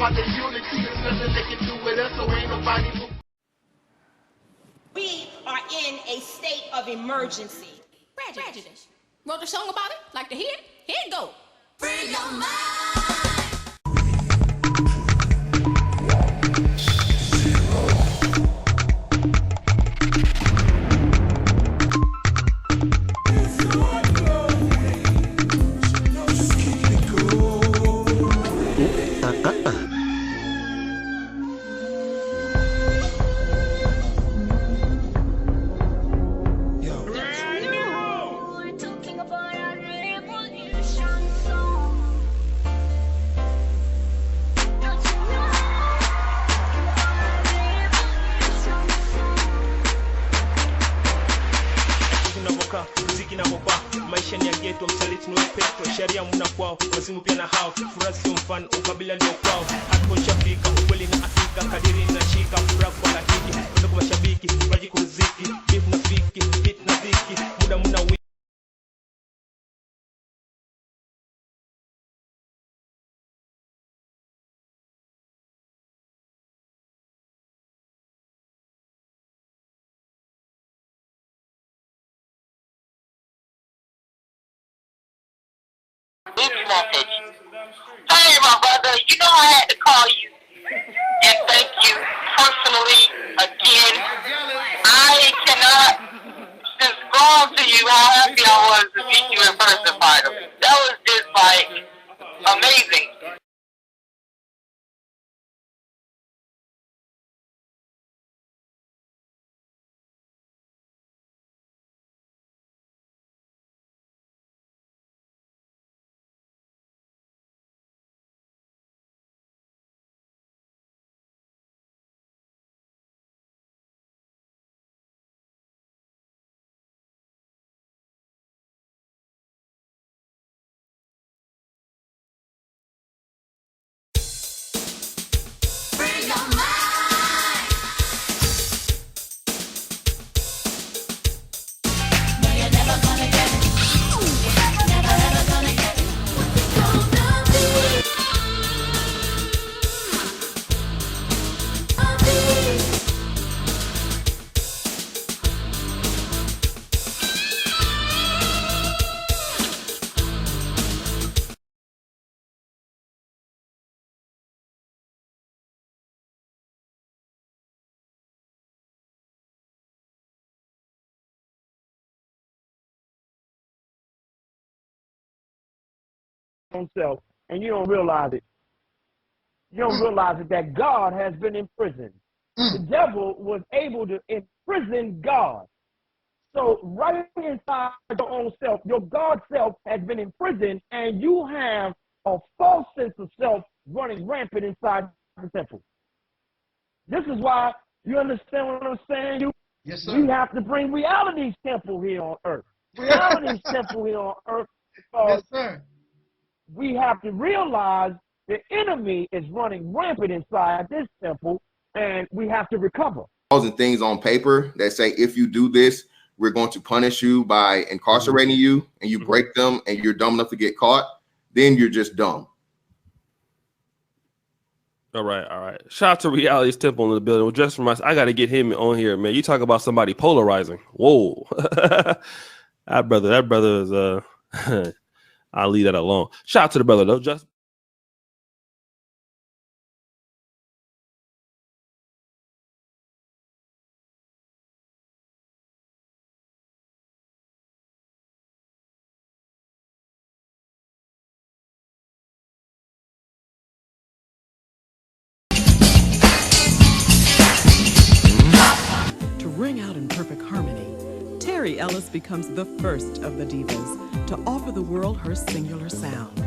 about the unity. There's nothing they can do with us, so ain't nobody move. We are in a state of emergency. Prejudice. Wrote a song about it? Like to hear it? Here it go. Free your mind. This message. Hey, my brother, you know I had to call you and thank you personally again. I cannot describe to you how happy I was to meet you in person finally. That was just like amazing. Self, and you don't realize it. You don't realize it that God has been imprisoned. The devil was able to imprison God. So right inside your own self, your God self has been imprisoned, and you have a false sense of self running rampant inside the temple. This is why, you understand what I'm saying? Yes, sir. We have to bring reality's temple here on earth. Reality's temple here on earth, because Yes, sir. we have to realize the enemy is running rampant inside this temple, and we have to recover. And things on paper that say, if you do this, we're going to punish you by incarcerating you, and you break them and you're dumb enough to get caught, then you're just dumb. All right. Shout out to Reality's Temple in the building. Well, just for my, I got to get him on here, man. You talk about somebody polarizing. Whoa. that brother is, I'll leave that alone. Shout out to the brother, though. Just To ring out in perfect harmony, Terry Ellis becomes the first of the divas to offer the world her singular sound.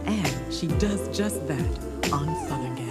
And she does just that on Southern Gal.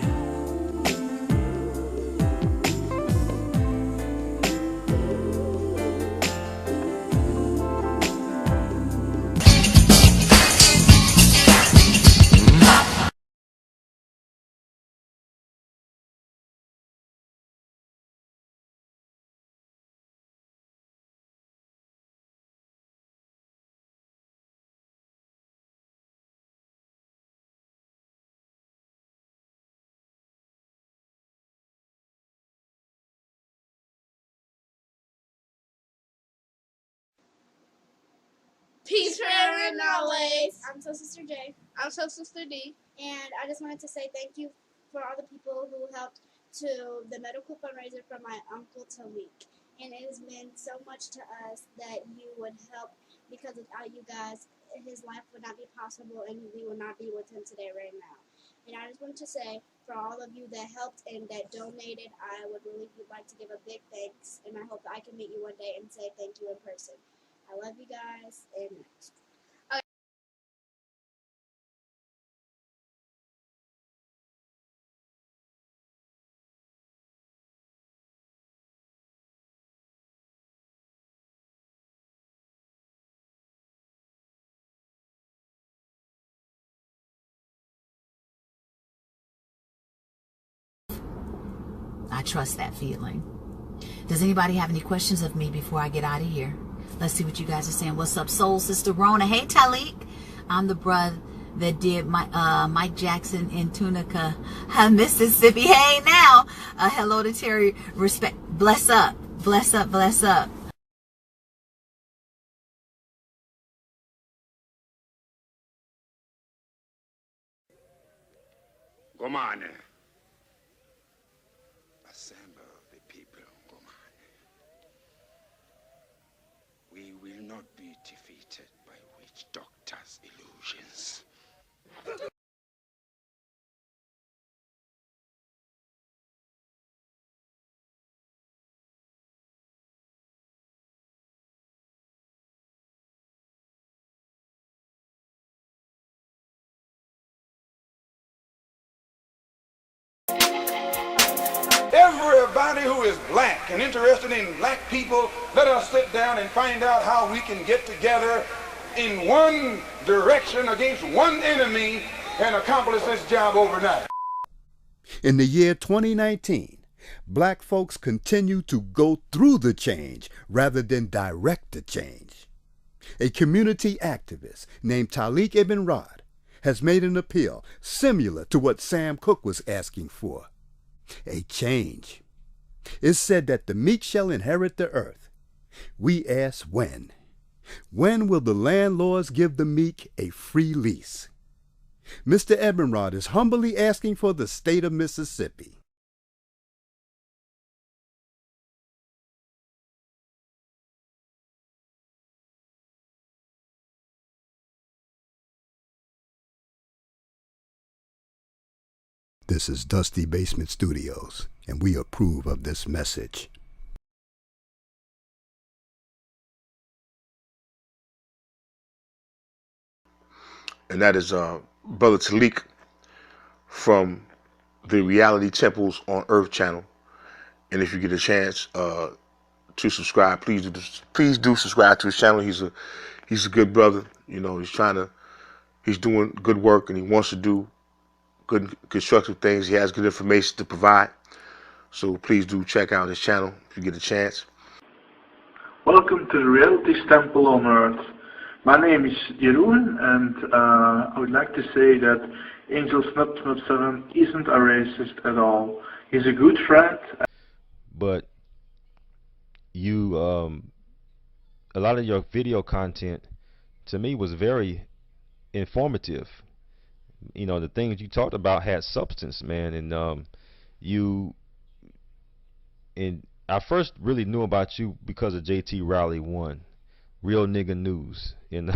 Peace, prayer, and knowledge. I'm so Sister J. I'm so Sister D. And I just wanted to say thank you for all the people who helped to the medical fundraiser for my uncle Taalik. And it has meant so much to us that you would help, because without you guys, his life would not be possible and we would not be with him today right now. And I just wanted to say, for all of you that helped and that donated, I would really like to give a big thanks, and I hope that I can meet you one day and say thank you in person. I love you guys, and next. I trust that feeling. Does anybody have any questions of me before I get out of here? Let's see what you guys are saying. What's up, Soul Sister Rona? Hey, Taalik. I'm the brother that did Mike Jackson in Tunica, Mississippi. Hey, now. Hello to Terry. Respect. Bless up. Bless up. Bless up. Good morning. Assemble the people. Good morning. We will not be defeated by witch doctors' illusions. Everybody who is black and interested in black people, let us sit down and find out how we can get together in one direction against one enemy and accomplish this job overnight. In the year 2019, black folks continue to go through the change rather than direct the change. A community activist named Taalik Ibn'rad has made an appeal similar to what Sam Cooke was asking for. A change. It's said that the meek shall inherit the earth. We ask when. When will the landlords give the meek a free lease? Mr. Ibn'rad is humbly asking for the state of Mississippi. This is Dusty Basement Studios, and we approve of this message. And that is Brother Taalik from the Reality Temples on Earth channel. And if you get a chance to subscribe, please do subscribe to his channel. He's a good brother. You know, he's doing good work, and he wants to do good constructive things. He has good information to provide. So please do check out his channel if you get a chance. Welcome to the Reality Temple on Earth. My name is Jeroen, and I would like to say that Angel Snub 7 isn't a racist at all. He's a good friend. But you, a lot of your video content to me was very informative. You know, the things you talked about had substance, man. And I first really knew about you because of JT Rowley 1, Real Nigga News, and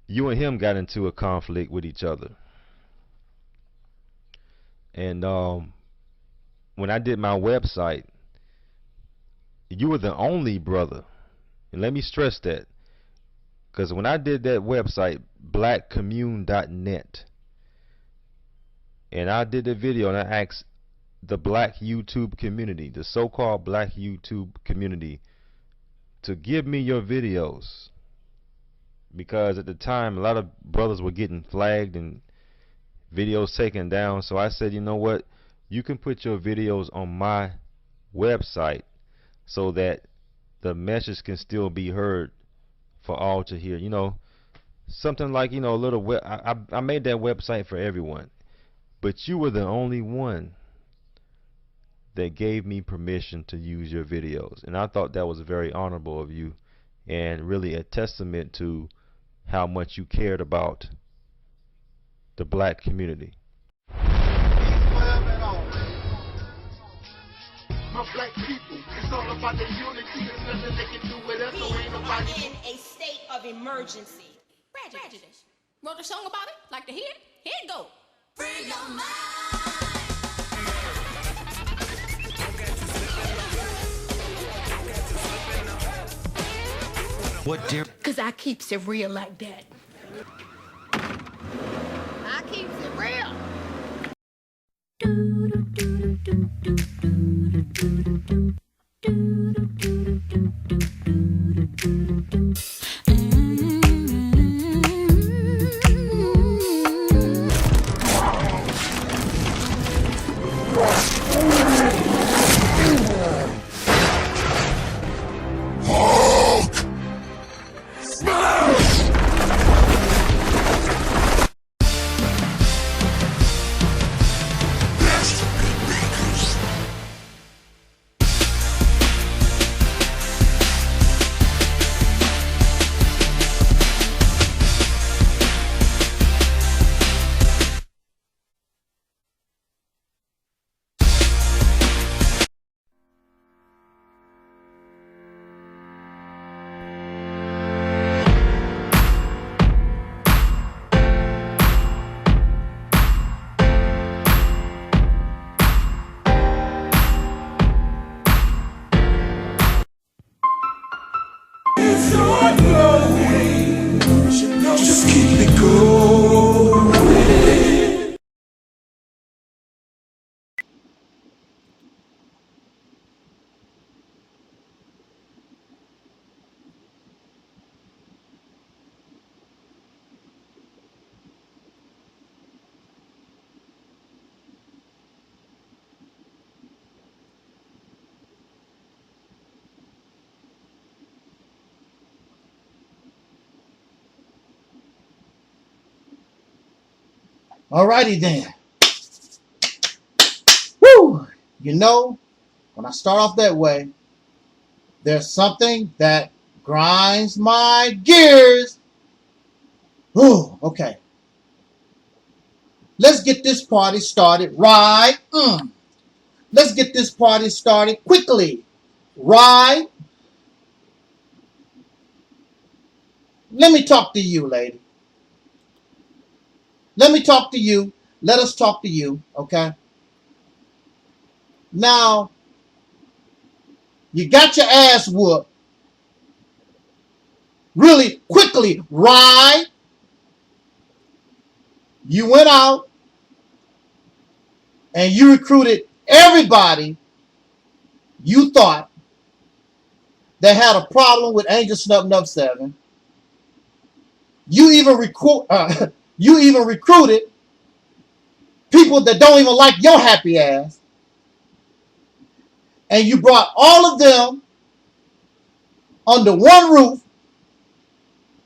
you and him got into a conflict with each other. And when I did my website, you were the only brother, and let me stress that, because when I did that website, blackcommune.net, and I did a video and I asked the black YouTube community, the so-called black YouTube community, to give me your videos, because at the time a lot of brothers were getting flagged and videos taken down. So I said, you know what, you can put your videos on my website so that the message can still be heard for all to hear. You know, something like, you know, a little I made that website for everyone, but you were the only one that gave me permission to use your videos, and I thought that was very honorable of you and really a testament to how much you cared about the black community. My black people, it's all about the unity. There's nothing they can do with us, so ain't nobody. We are in a state of emergency. Prejudice. Wrote a song about it? Like to hear it? Here it go. Free your mind. What dear? Cause I keeps it real like that. I keeps it real. Just keep it going. Alrighty then. Woo! You know, when I start off that way, there's something that grinds my gears. Ooh, okay. Let's get this party started right. Let's get this party started quickly. Right? Let me talk to you, lady. Let me talk to you. Let us talk to you, okay? Now, you got your ass whooped really quickly, right? You went out and you recruited everybody you thought that had a problem with Angel Snub Nub 7. You even recruited people that don't even like your happy ass. And you brought all of them under one roof.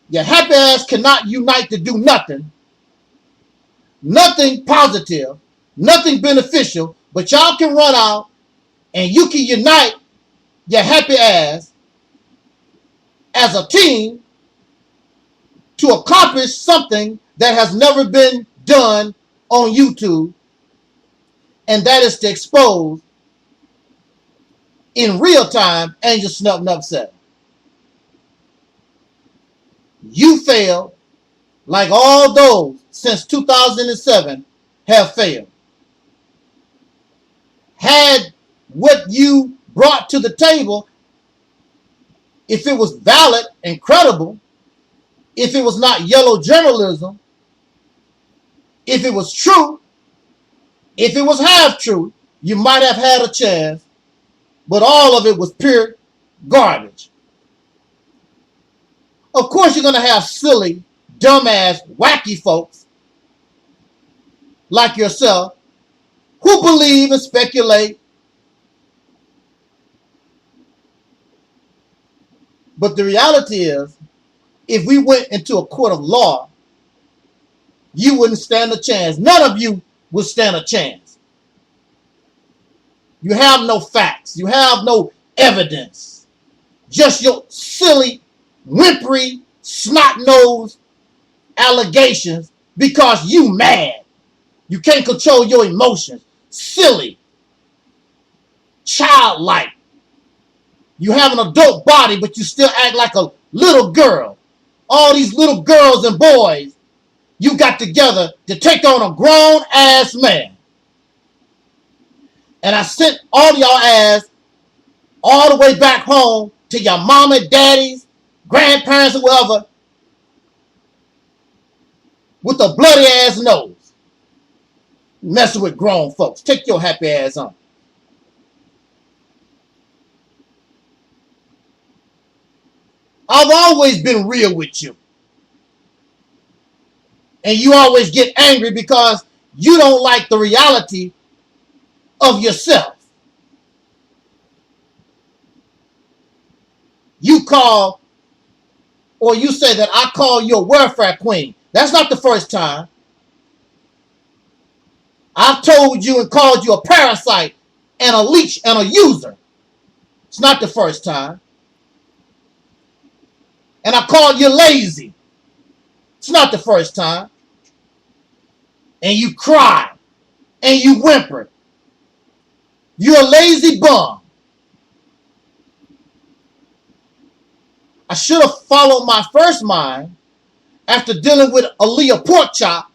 Your happy ass cannot unite to do nothing. Nothing positive. Nothing beneficial. But y'all can run out and you can unite your happy ass as a team to accomplish something that has never been done on YouTube, and that is to expose in real time Angel Snub Nub 7. You failed like all those since 2007 have failed. Had what you brought to the table, if it was valid and credible, if it was not yellow journalism, if it was true, if it was half true, you might have had a chance, but all of it was pure garbage. Of course, you're going to have silly, dumbass, wacky folks like yourself who believe and speculate. But the reality is, if we went into a court of law, you wouldn't stand a chance. None of you would stand a chance. You have no facts. You have no evidence. Just your silly whimpery, snot-nosed allegations because you mad. You can't control your emotions. Silly. Childlike. You have an adult body, but you still act like a little girl. All these little girls and boys you got together to take on a grown-ass man. And I sent all y'all ass all the way back home to your mama, daddies, grandparents, or whatever, with a bloody ass nose. Messing with grown folks. Take your happy ass on. I've always been real with you. And you always get angry because you don't like the reality of yourself. You call, or you say that I call you a welfare queen. That's not the first time. I've told you and called you a parasite and a leech and a user. It's not the first time. And I called you lazy. It's not the first time. And you cry. And you whimper. You're a lazy bum. I should have followed my first mind after dealing with Aleeyah Porkchop,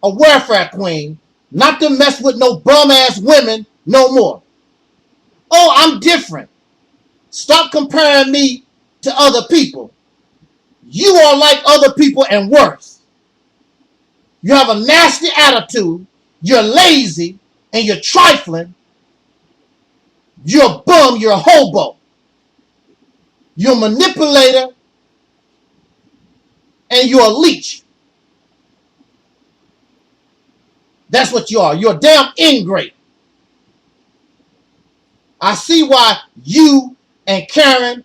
a welfare queen, not to mess with no bum-ass women no more. Oh, I'm different. Stop comparing me to other people. You are like other people and worse. You have a nasty attitude, you're lazy, and you're trifling. You're a bum, you're a hobo. You're a manipulator, and you're a leech. That's what you are. You're a damn ingrate. I see why you and Karen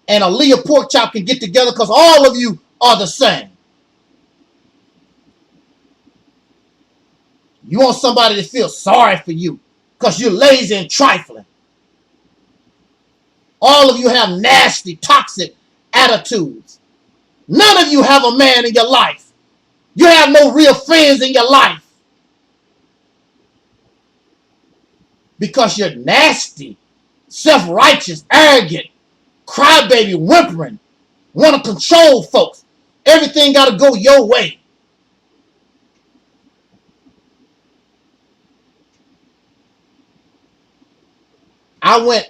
and Aleeyah Porkchop can get together, because all of you are the same. You want somebody to feel sorry for you because you're lazy and trifling. All of you have nasty, toxic attitudes. None of you have a man in your life. You have no real friends in your life. Because you're nasty, self-righteous, arrogant, crybaby, whimpering, want to control folks. Everything got to go your way. I went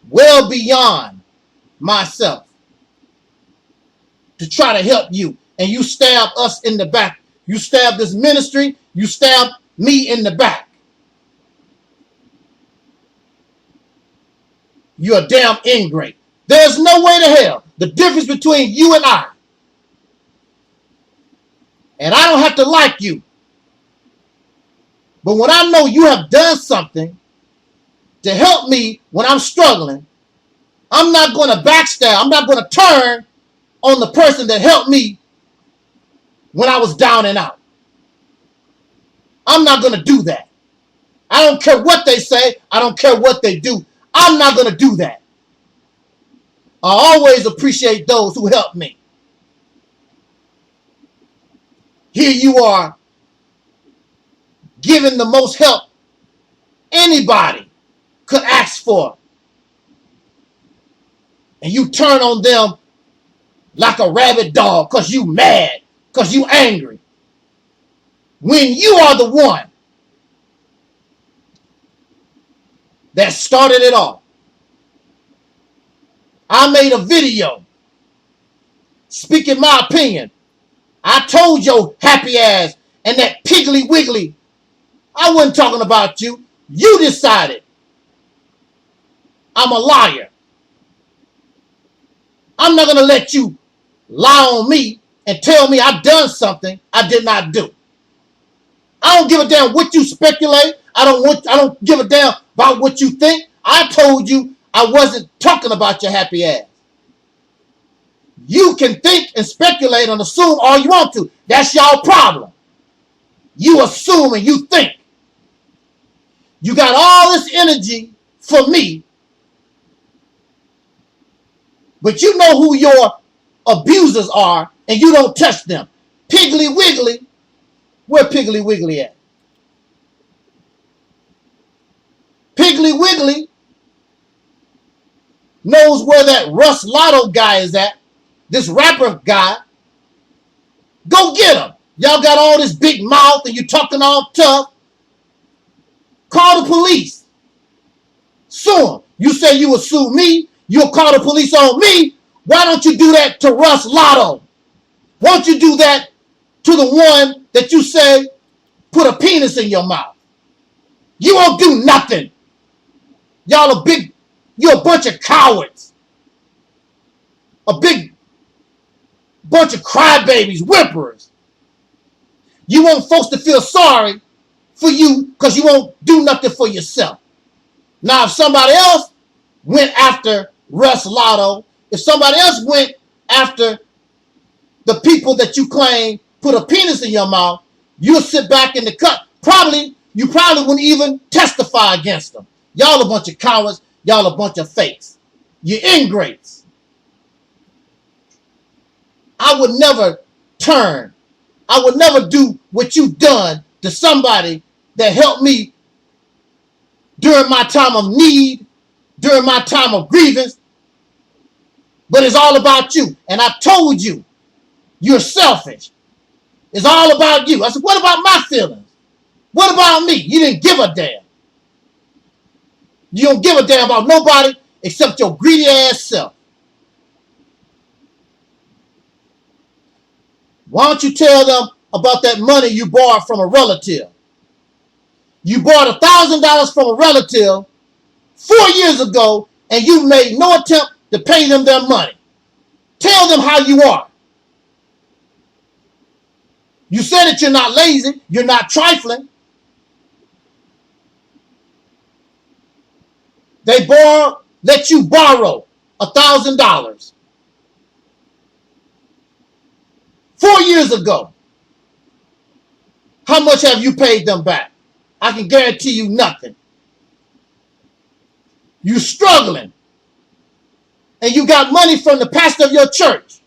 well beyond myself to try to help you. And you stabbed us in the back. You stabbed this ministry. You stabbed me in the back. You're a damn ingrate. There's no way to hell. The difference between you and I. And I don't have to like you. But when I know you have done something to help me when I'm struggling, I'm not going to backstab. I'm not going to turn on the person that helped me when I was down and out. I'm not going to do that. I don't care what they say. I don't care what they do. I'm not going to do that. I always appreciate those who help me. Here you are giving the most help anybody could ask for. And you turn on them like a rabid dog because you mad, because you angry. When you are the one that started it all. I made a video speaking my opinion. I told your happy ass and that piggly wiggly, I wasn't talking about you. You decided I'm a liar. I'm not going to let you lie on me and tell me I've done something I did not do. I don't give a damn what you speculate. I don't give a damn about what you think. I told you I wasn't talking about your happy ass. You can think and speculate and assume all you want to. That's y'all problem. You assume and you think. You got all this energy for me, But you know who your abusers are, and you don't touch them. Piggly Wiggly, where Piggly Wiggly at? Piggly Wiggly knows where that Russ Lotto guy is at, this rapper guy. Go get him. Y'all got all this big mouth and you talking all tough. Call the police. Sue him. You say you will sue me. You'll call the police on me. Why don't you do that to Russ Lotto? Why don't you do that to the one that you say put a penis in your mouth? You won't do nothing. Y'all you're a bunch of cowards. A big bunch of crybabies, whimperers. You want folks to feel sorry for you because you won't do nothing for yourself. Now, if somebody else went after Russ Lotto, if somebody else went after the people that you claim put a penis in your mouth, you'll sit back in the cut. You probably wouldn't even testify against them. Y'all a bunch of cowards. Y'all a bunch of fakes. You're ingrates. I would never turn. I would never do what you've done to somebody that helped me during my time of need, during my time of grievance. But it's all about you. And I told you, you're selfish. It's all about you. I said, what about my feelings? What about me? You didn't give a damn. You don't give a damn about nobody except your greedy ass self. Why don't you tell them about that money you borrowed from a relative? You borrowed $1,000 from a relative 4 years ago, and you made no attempt to pay them their money. Tell them how you are. You said that you're not lazy, you're not trifling. They let you borrow $1,000 4 years ago. How much have you paid them back? I can guarantee you nothing. You're struggling. And you got money from the pastor of your church.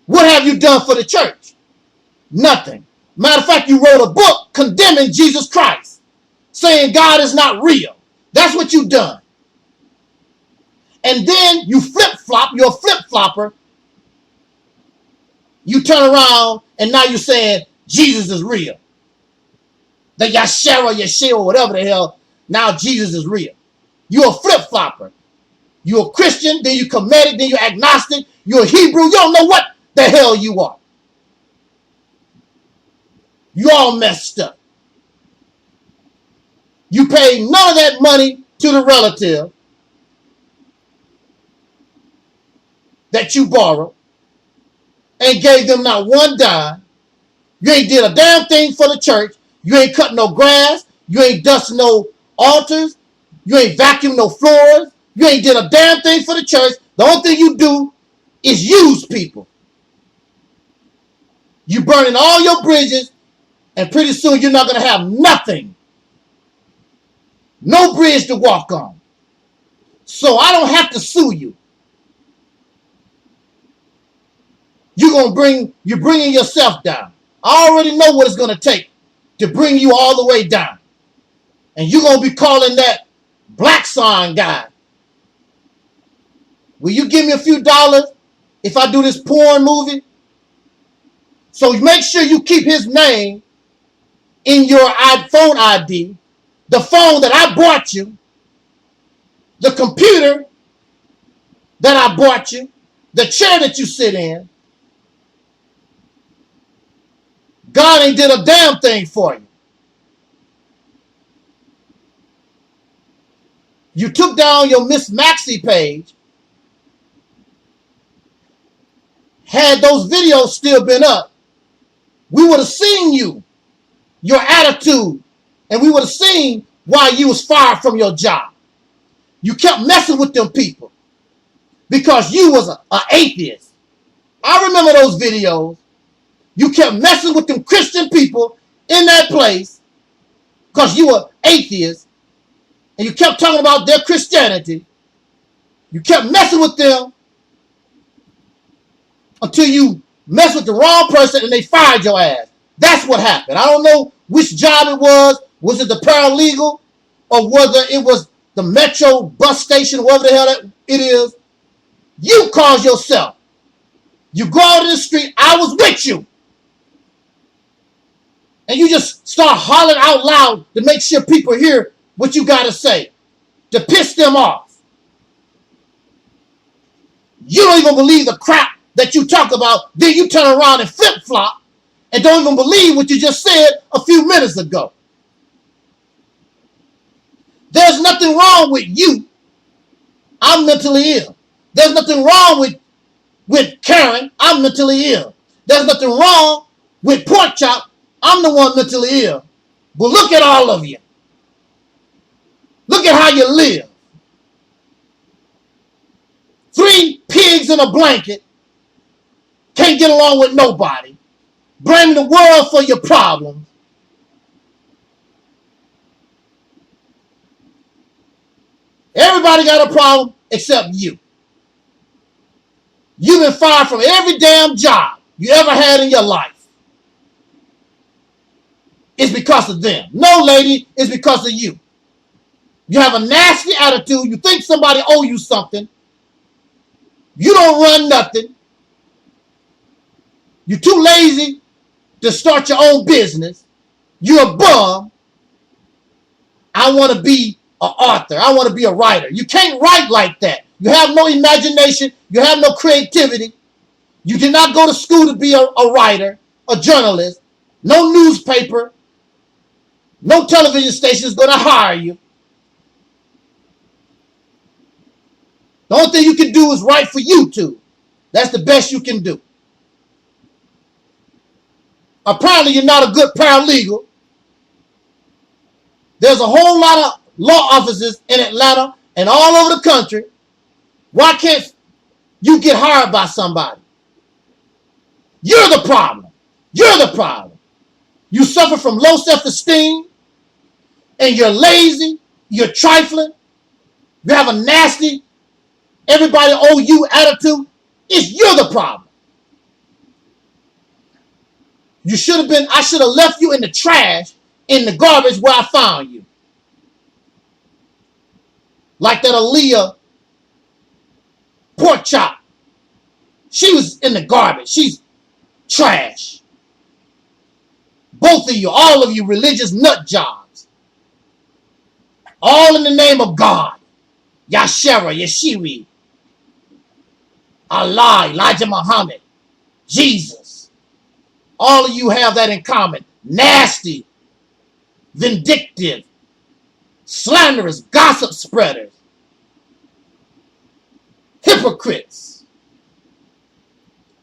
What have you done for the church? Nothing. Matter of fact, you wrote a book condemning Jesus Christ, saying God is not real. That's what you've done. And then you flip-flop, you're a flip-flopper. You turn around and now you're saying Jesus is real. The Yeshua, whatever the hell, now Jesus is real. You're a flip-flopper. You're a Christian, then you're Kemetic, then you're agnostic, you're a Hebrew. You don't know what the hell you are. You all messed up. You paid none of that money to the relative that you borrowed and gave them not one dime. You ain't did a damn thing for the church. You ain't cut no grass. You ain't dust no altars. You ain't vacuumed no floors. You ain't did a damn thing for the church. The only thing you do is use people. You burning all your bridges, and pretty soon you're not going to have nothing. No bridge to walk on. So I don't have to sue you. You're bringing yourself down. I already know what it's going to take to bring you all the way down. And you're going to be calling that Black Sign guy. Will you give me a few dollars if I do this porn movie? So make sure you keep his name in your iPhone ID, the phone that I bought you, the computer that I bought you, the chair that you sit in. God ain't did a damn thing for you. You took down your Miss Maxie page. Had those videos still been up, we would have seen you, your attitude, and we would have seen why you was fired from your job. You kept messing with them people because you was an atheist. I remember those videos. You kept messing with them Christian people in that place because you were atheists, and you kept talking about their Christianity. You kept messing with them until you mess with the wrong person and they fired your ass. That's what happened. I don't know which job it was. Was it the paralegal or whether it was the metro bus station, whatever the hell it is? You caused yourself. You go out in the street, I was with you. And you just start hollering out loud to make sure people hear what you got to say, to piss them off. You don't even believe the crap that you talk about, then you turn around and flip-flop and don't even believe what you just said a few minutes ago. There's nothing wrong with you. I'm mentally ill. There's nothing wrong with Karen. I'm mentally ill. There's nothing wrong with Pork Chop. I'm the one mentally ill. But look at all of you. Look at how you live. 3 pigs in a blanket. Can't get along with nobody. Blaming the world for your problems. Everybody got a problem except you. You've been fired from every damn job you ever had in your life. It's because of them. No, lady, it's because of you. You have a nasty attitude. You think somebody owe you something. You don't run nothing. You're too lazy to start your own business. You're a bum. I want to be an author. I want to be a writer. You can't write like that. You have no imagination. You have no creativity. You did not go to school to be a writer, a journalist. No newspaper. No television station is going to hire you. The only thing you can do is write for YouTube. That's the best you can do. Apparently, you're not a good paralegal. There's a whole lot of law offices in Atlanta and all over the country. Why can't you get hired by somebody? You're the problem. You're the problem. You suffer from low self-esteem, and you're lazy, you're trifling, you have a nasty, everybody owe you attitude. You're the problem. You should have been, I should have left you in the trash, in the garbage where I found you. Like that Aleeyah Pork Chop. She was in the garbage. She's trash. Both of you, all of you religious nut jobs. All in the name of God. Yashera, Yeshiri, Allah, Elijah Muhammad, Jesus. All of you have that in common. Nasty, vindictive, slanderous, gossip spreaders, hypocrites,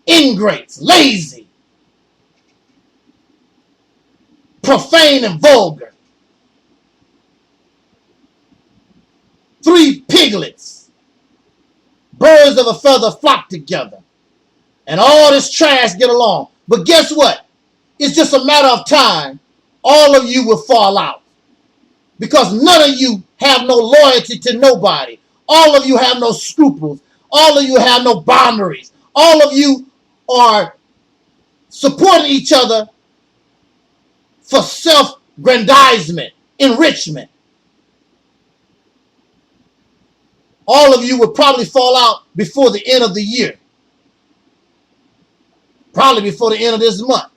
ingrates, lazy, profane and vulgar. 3 piglets, birds of a feather flock together, and all this trash get along. But guess what? It's just a matter of time. All of you will fall out because none of you have no loyalty to nobody. All of you have no scruples. All of you have no boundaries. All of you are supporting each other for self-grandizement, enrichment. All of you will probably fall out before the end of the year. Probably before the end of this month.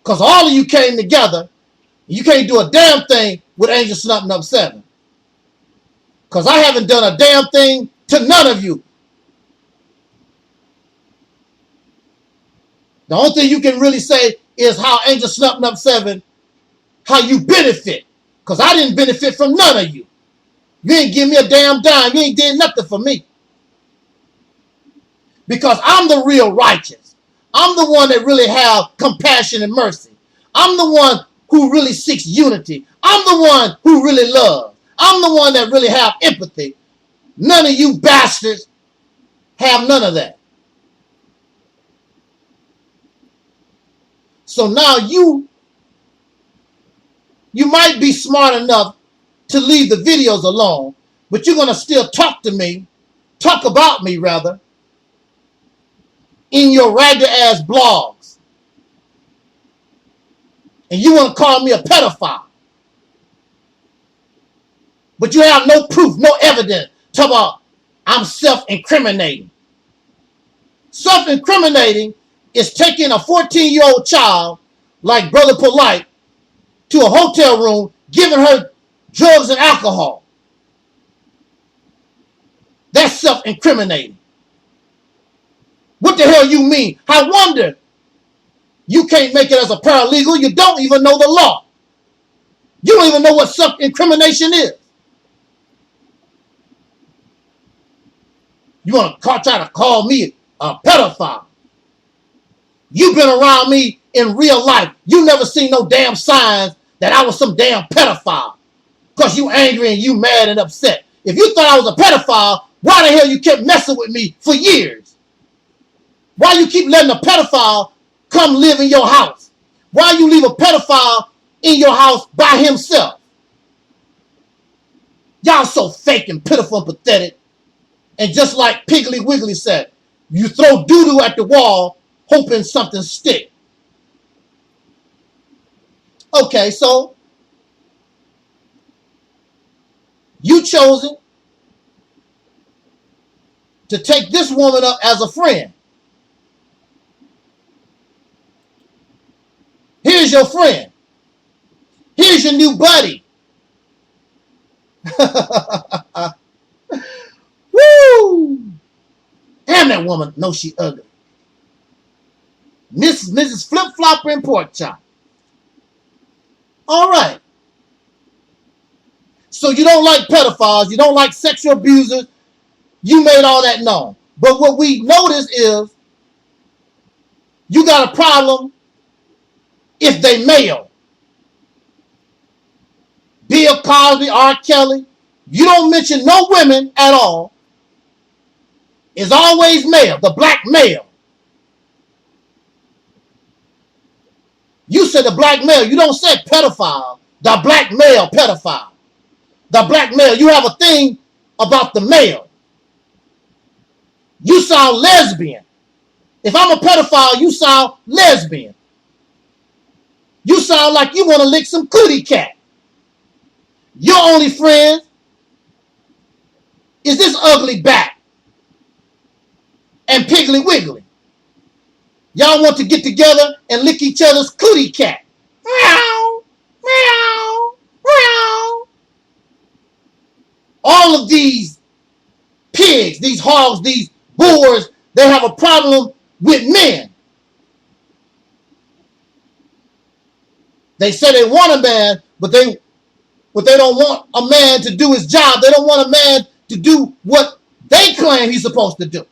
Because all of you came together. You can't do a damn thing with Angel Snuffing Up 7. Because I haven't done a damn thing to none of you. The only thing you can really say is how Angel Snuffing Up 7, how you benefit. Because I didn't benefit from none of you. You ain't give me a damn dime. You ain't did nothing for me. Because I'm the real righteous. I'm the one that really have compassion and mercy. I'm the one who really seeks unity. I'm the one who really loves. I'm the one that really have empathy. None of you bastards have none of that. So now you might be smart enough to leave the videos alone, but you're going to still talk to me, talk about me rather, in your ragged ass blogs. And you want to call me a pedophile. But you have no proof, no evidence. Talk about I'm self-incriminating. Self-incriminating is taking a 14-year-old child like Brother Polite to a hotel room, giving her drugs and alcohol. That's self-incriminating. What the hell you mean? I wonder you can't make it as a paralegal. You don't even know the law. You don't even know what self-incrimination is. You want to try to call me a pedophile. You've been around me in real life. You never seen no damn signs that I was some damn pedophile. Because you angry and you mad and upset. If you thought I was a pedophile, why the hell you kept messing with me for years? Why you keep letting a pedophile come live in your house? Why you leave a pedophile in your house by himself? Y'all so fake and pitiful and pathetic. And just like Piggly Wiggly said, you throw doo-doo at the wall hoping something stick. Okay, so you chosen to take this woman up as a friend. Here's your friend. Here's your new buddy. Woo! Damn, that woman knows she ugly. Mrs. Flip Flopper and Pork Chop. All right. So you don't like pedophiles. You don't like sexual abusers. You made all that known. But what we notice is you got a problem if they male. Bill Cosby, R. Kelly. You don't mention no women at all. It's always male, the black male. You said the black male. You don't say pedophile. The black male pedophile. The black male. You have a thing about the male. You sound lesbian. If I'm a pedophile, you sound lesbian. You sound like you want to lick some cootie cat. Your only friend is this ugly bat and Piggly Wiggly. Y'all want to get together and lick each other's cootie cat. Meow, meow, meow. All of these pigs, these hogs, these boars, they have a problem with men. They say they want a man, but they don't want a man to do his job. They don't want a man to do what they claim he's supposed to do.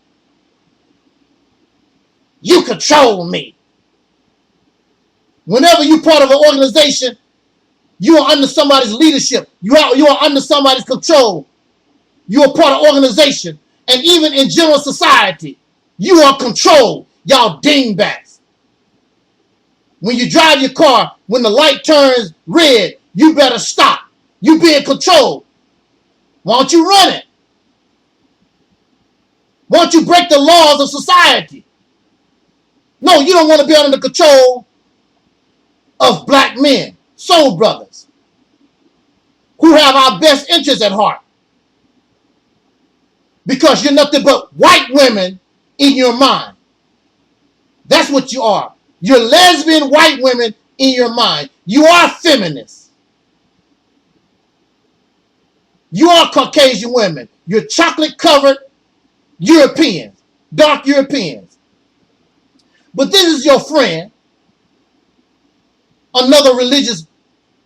You control me. Whenever you're part of an organization, you are under somebody's leadership. You are under somebody's control. You are part of organization. And even in general society, you are controlled. Y'all dingbats. When you drive your car, when the light turns red, you better stop. You being controlled. Why don't you run it? Why don't you break the laws of society? No, you don't want to be under the control of black men, soul brothers, who have our best interests at heart. Because you're nothing but white women in your mind. That's what you are. You're lesbian white women in your mind. You are feminists. You are Caucasian women. You're chocolate-covered Europeans, dark Europeans. But this is your friend, another religious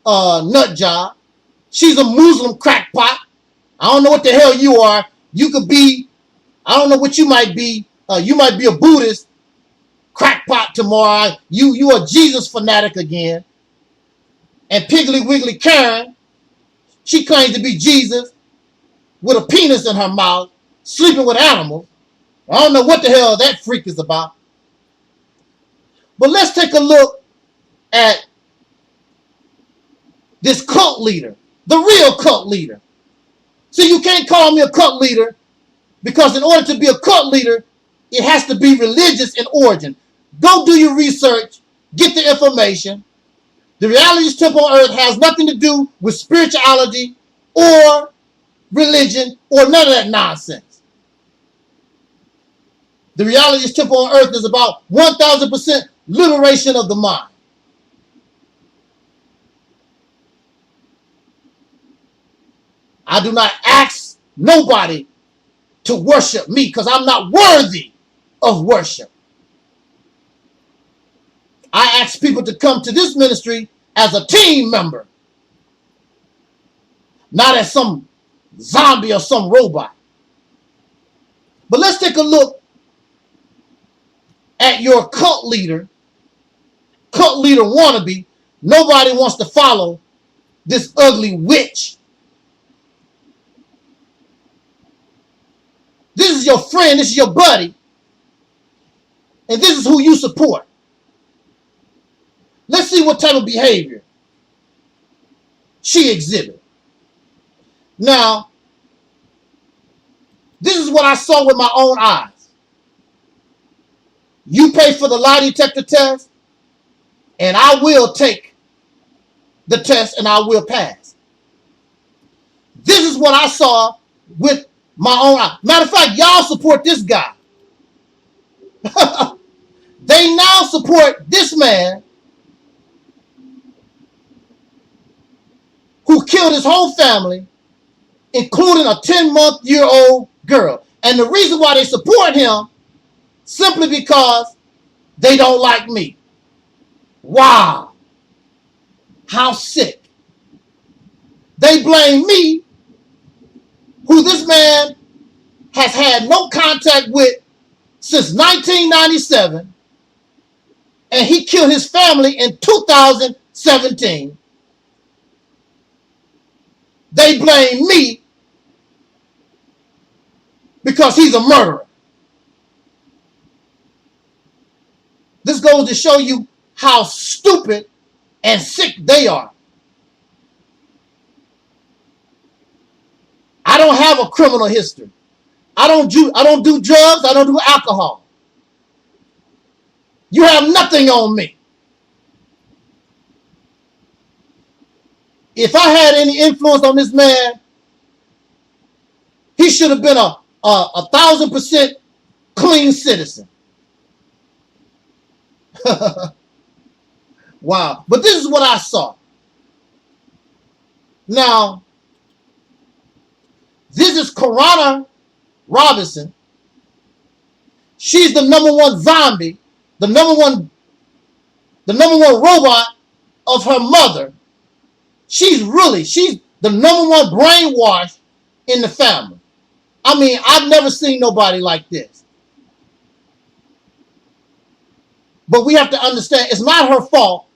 nut job. She's a Muslim crackpot. I don't know what the hell you are. You could be, I don't know what you might be. You might be a Buddhist crackpot tomorrow. You a Jesus fanatic again. And Piggly Wiggly Karen, she claims to be Jesus with a penis in her mouth, sleeping with animals. I don't know what the hell that freak is about. But let's take a look at this cult leader, the real cult leader. See, you can't call me a cult leader because in order to be a cult leader, It has to be religious in origin. Go do your research, get the information. The Reality Temple on Earth has nothing to do with spirituality or religion or none of that nonsense. The Reality Temple on Earth is about 1,000% liberation of the mind. I do not ask nobody to worship me because I'm not worthy of worship. I ask people to come to this ministry as a team member, not as some zombie or some robot. But let's take a look at your cult leader wannabe. Nobody wants to follow this ugly witch. This is your friend, this is your buddy, and this is who you support. Let's see what type of behavior she exhibits. Now, this is what I saw with my own eyes. You pay for the lie detector test, and I will take the test and I will pass. This is what I saw with my own eyes. Matter of fact, y'all support this guy. They now support this man who killed his whole family, including a 10-month-old girl. And the reason why they support him, simply because they don't like me. Wow. How sick. They blame me, who this man has had no contact with since 1997, and he killed his family in 2017. They blame me because he's a murderer. This goes to show you how stupid and sick they are. I don't have a criminal history. I don't do drugs. I don't do alcohol. You have nothing on me. If I had any influence on this man, he should have been a 1,000% clean citizen. Wow. But this is what I saw. Now, this is Corona Robinson. She's the #1 zombie, the number one robot of her mother. She's the #1 brainwash in the family. I mean, I've never seen nobody like this. But we have to understand, it's not her fault.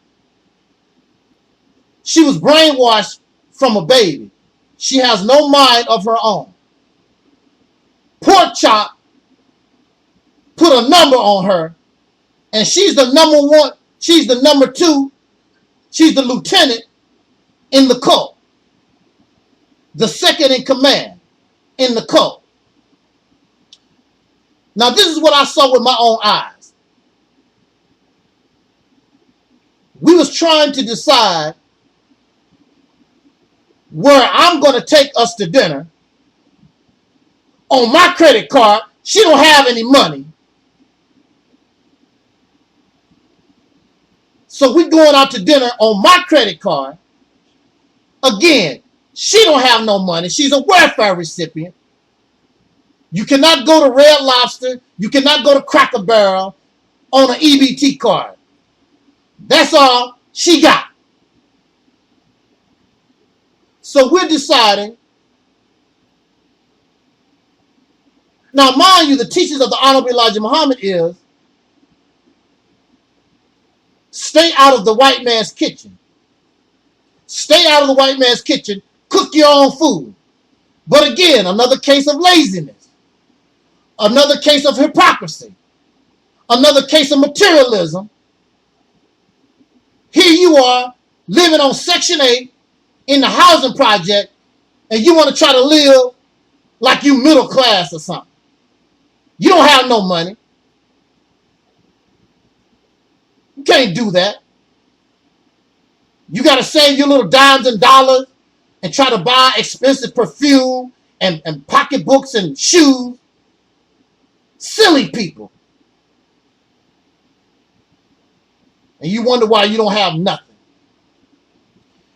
She was brainwashed from a baby. She has no mind of her own. Pork Chop put a number on her, and she's the #1, she's the #2, she's the lieutenant in the cult. The second in command in the cult. Now, this is what I saw with my own eyes. We was trying to decide where I'm going to take us to dinner. On my credit card, she don't have any money. So we're going out to dinner on my credit card. Again, she don't have no money. She's a welfare recipient. You cannot go to Red Lobster. You cannot go to Cracker Barrel on an EBT card. That's all she got. So we're deciding. Now, mind you, the teachings of the Honorable Elijah Muhammad is stay out of the white man's kitchen. Stay out of the white man's kitchen. Cook your own food. But again, another case of laziness. Another case of hypocrisy. Another case of materialism. Here you are living on Section 8 in the housing project, and you want to try to live like you middle class or something. You don't have no money. You can't do that. You got to save your little dimes and dollars and try to buy expensive perfume and pocketbooks and shoes. Silly people. And you wonder why you don't have nothing.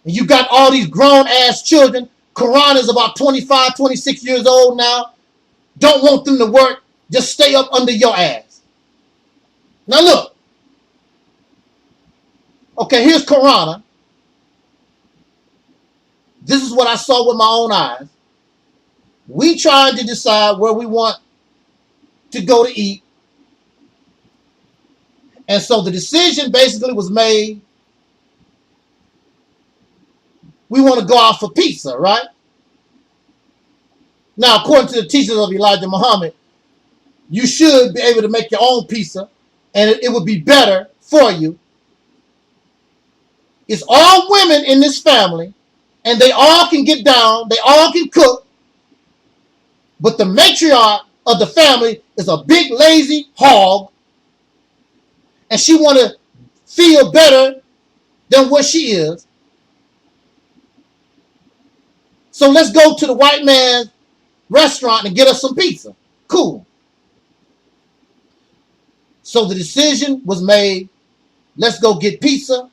And you got all these grown-ass children. Quran is about 25, 26 years old now. Don't want them to work. Just stay up under your ass. Now look. Okay, here's Quran. This is what I saw with my own eyes. We tried to decide where we want to go to eat. And so the decision basically was made. We want to go out for pizza, right? Now, according to the teachings of Elijah Muhammad, you should be able to make your own pizza, and it would be better for you. It's all women in this family, and they all can get down, they all can cook, but the matriarch of the family is a big lazy hog, and she want to feel better than what she is. So let's go to the white man's restaurant and get us some pizza. Cool. So the decision was made, let's go get pizza.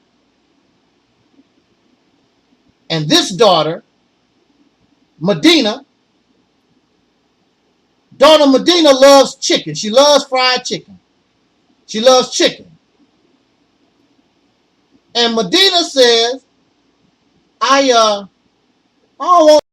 And this daughter, Medina loves chicken. She loves fried chicken. She loves chicken. And Medina says, I don't want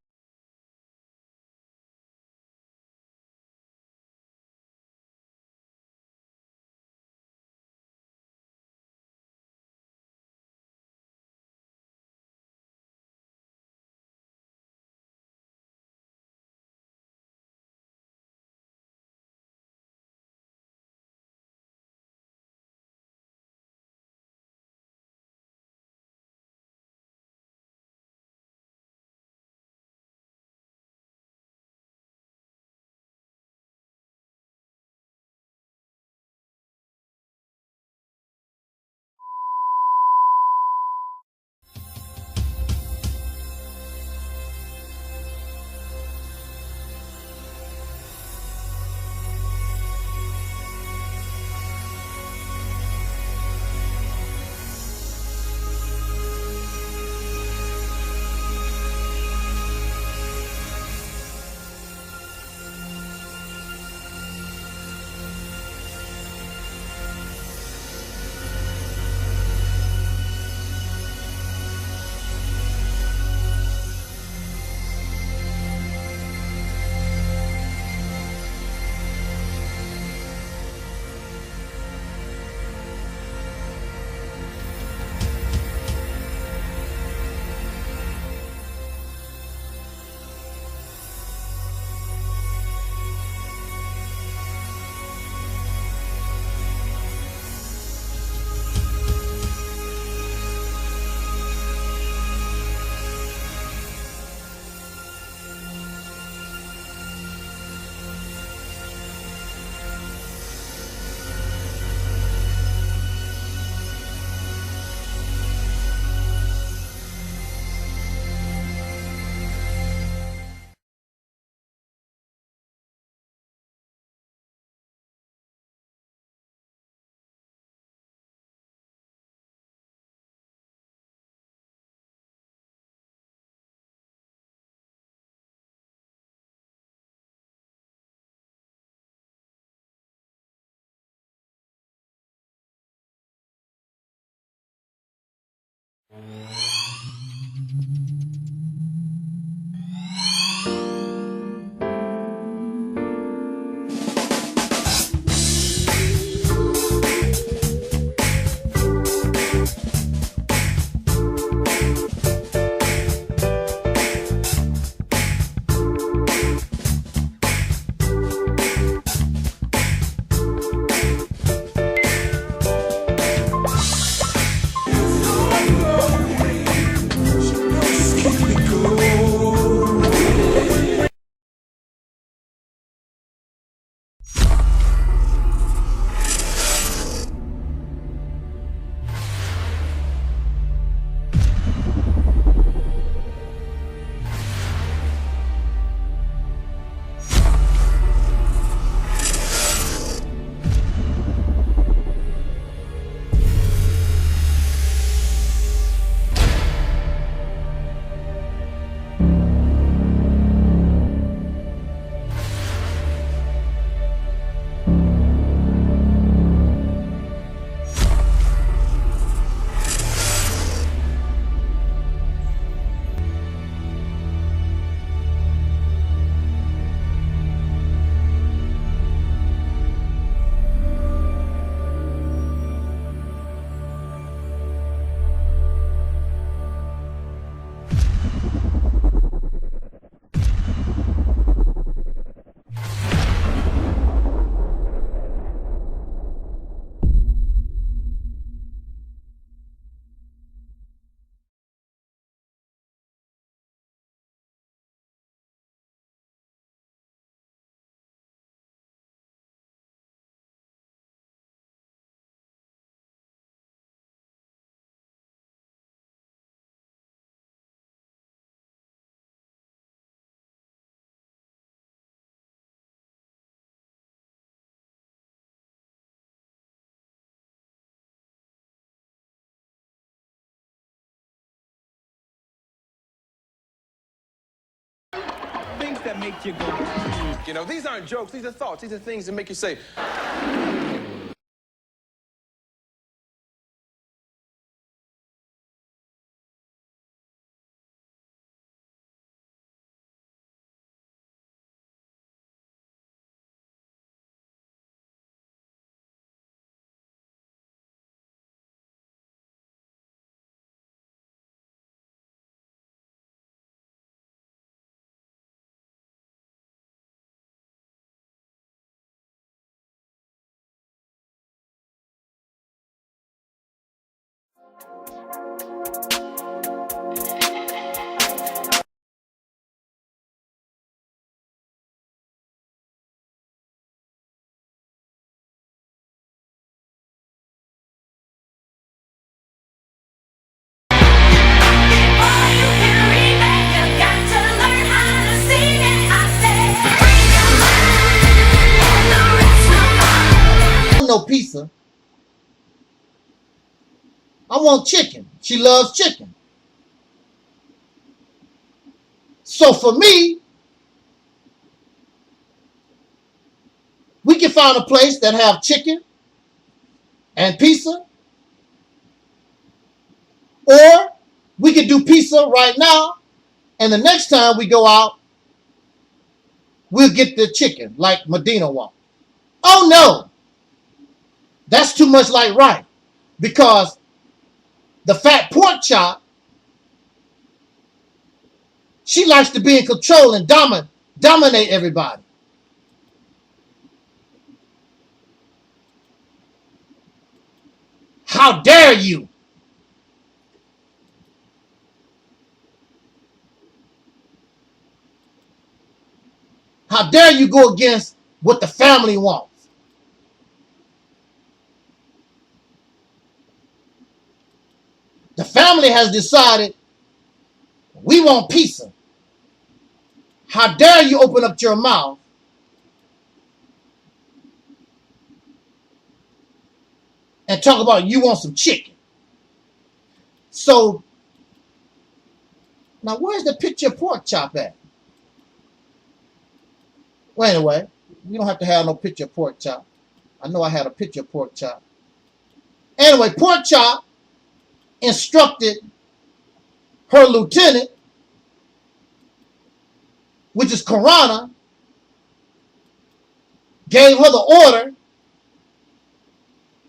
things that make you go, you know, these aren't jokes, these are thoughts, these are things that make you say, no pizza. I want chicken. She loves chicken. So for me, we can find a place that have chicken and pizza, or we could do pizza right now, and the next time we go out, we'll get the chicken like Medina wants. Oh no, that's too much like right, because the fat pork chop, she likes to be in control and dominate everybody. How dare you? How dare you go against what the family wants? The family has decided we want pizza. How dare you open up your mouth and talk about you want some chicken? So, now where's the picture of pork chop at? Well, anyway, we don't have to have no picture of pork chop. I know I had a picture of pork chop. Anyway, pork chop instructed her lieutenant, which is Karana, gave her the order.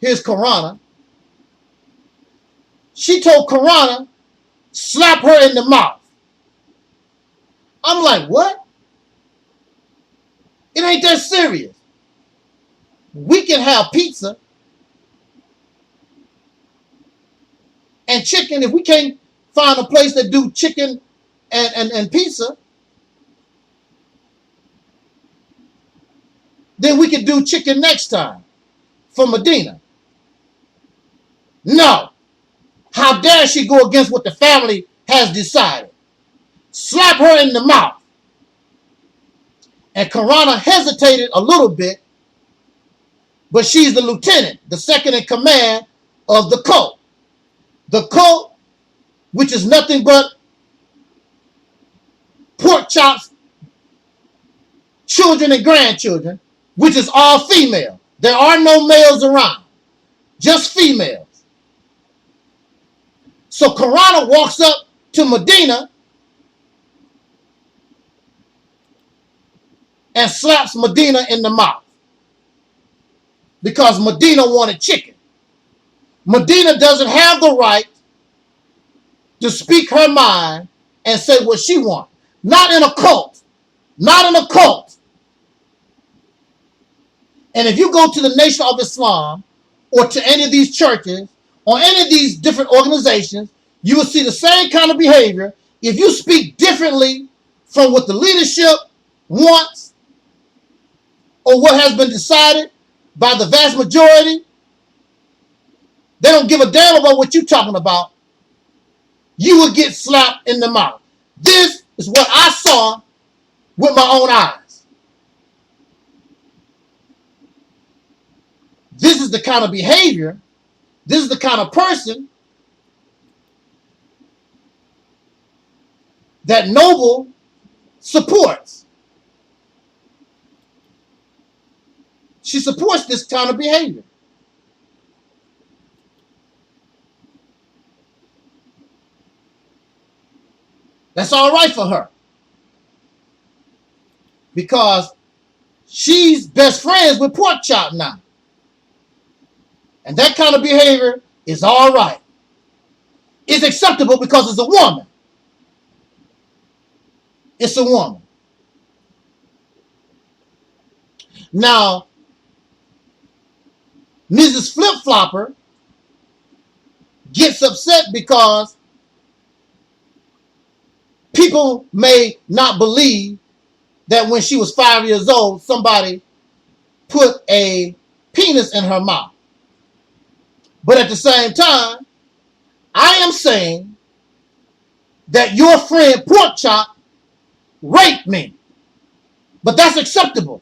Here's Karana. She told Karana, slap her in the mouth. I'm like, what? It ain't that serious. We can have pizza and chicken. If we can't find a place that do chicken and pizza, then we could do chicken next time for Medina. No. How dare she go against what the family has decided? Slap her in the mouth. And Karana hesitated a little bit, but she's the lieutenant, the second in command of the cult. The cult, which is nothing but pork chops, children and grandchildren, which is all female. There are no males around, just females. So Karana walks up to Medina and slaps Medina in the mouth because Medina wanted chicken. Medina doesn't have the right to speak her mind and say what she wants. Not in a cult. Not in a cult. And if you go to the Nation of Islam or to any of these churches or any of these different organizations, you will see the same kind of behavior. If you speak differently from what the leadership wants or what has been decided by the vast majority, they don't give a damn about what you're talking about. You will get slapped in the mouth. This is what I saw with my own eyes. This is the kind of behavior, this is the kind of person that Noble supports. She supports this kind of behavior. That's all right for her. Because she's best friends with Pork Chop now. And that kind of behavior is all right. It's acceptable because it's a woman. It's a woman. Now, Mrs. Flip-Flopper gets upset because people may not believe that when she was 5 years old, somebody put a penis in her mouth. But at the same time, I am saying that your friend Pork Chop raped me. But that's acceptable.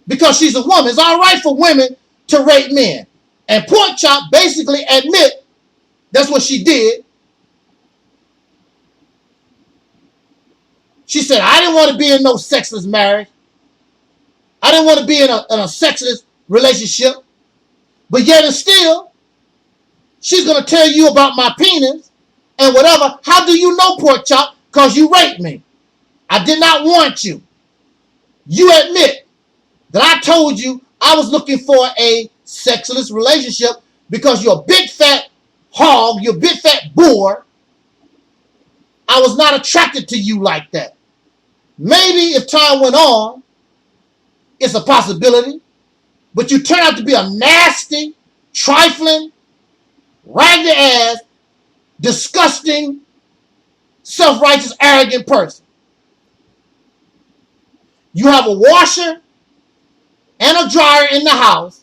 Because she's a woman. It's all right for women to rape men. And Pork Chop basically admit that's what she did. She said, I didn't want to be in no sexless marriage. I didn't want to be in a sexless relationship. But yet and still, she's going to tell you about my penis and whatever. How do you know, Pork Chop? Because you raped me. I did not want you. You admit that I told you I was looking for a sexless relationship because you're a big fat hog, you're a big fat boar. I was not attracted to you like that. Maybe if time went on, it's a possibility, but you turn out to be a nasty, trifling, raggedy ass, disgusting, self-righteous, arrogant person. You have a washer and a dryer in the house.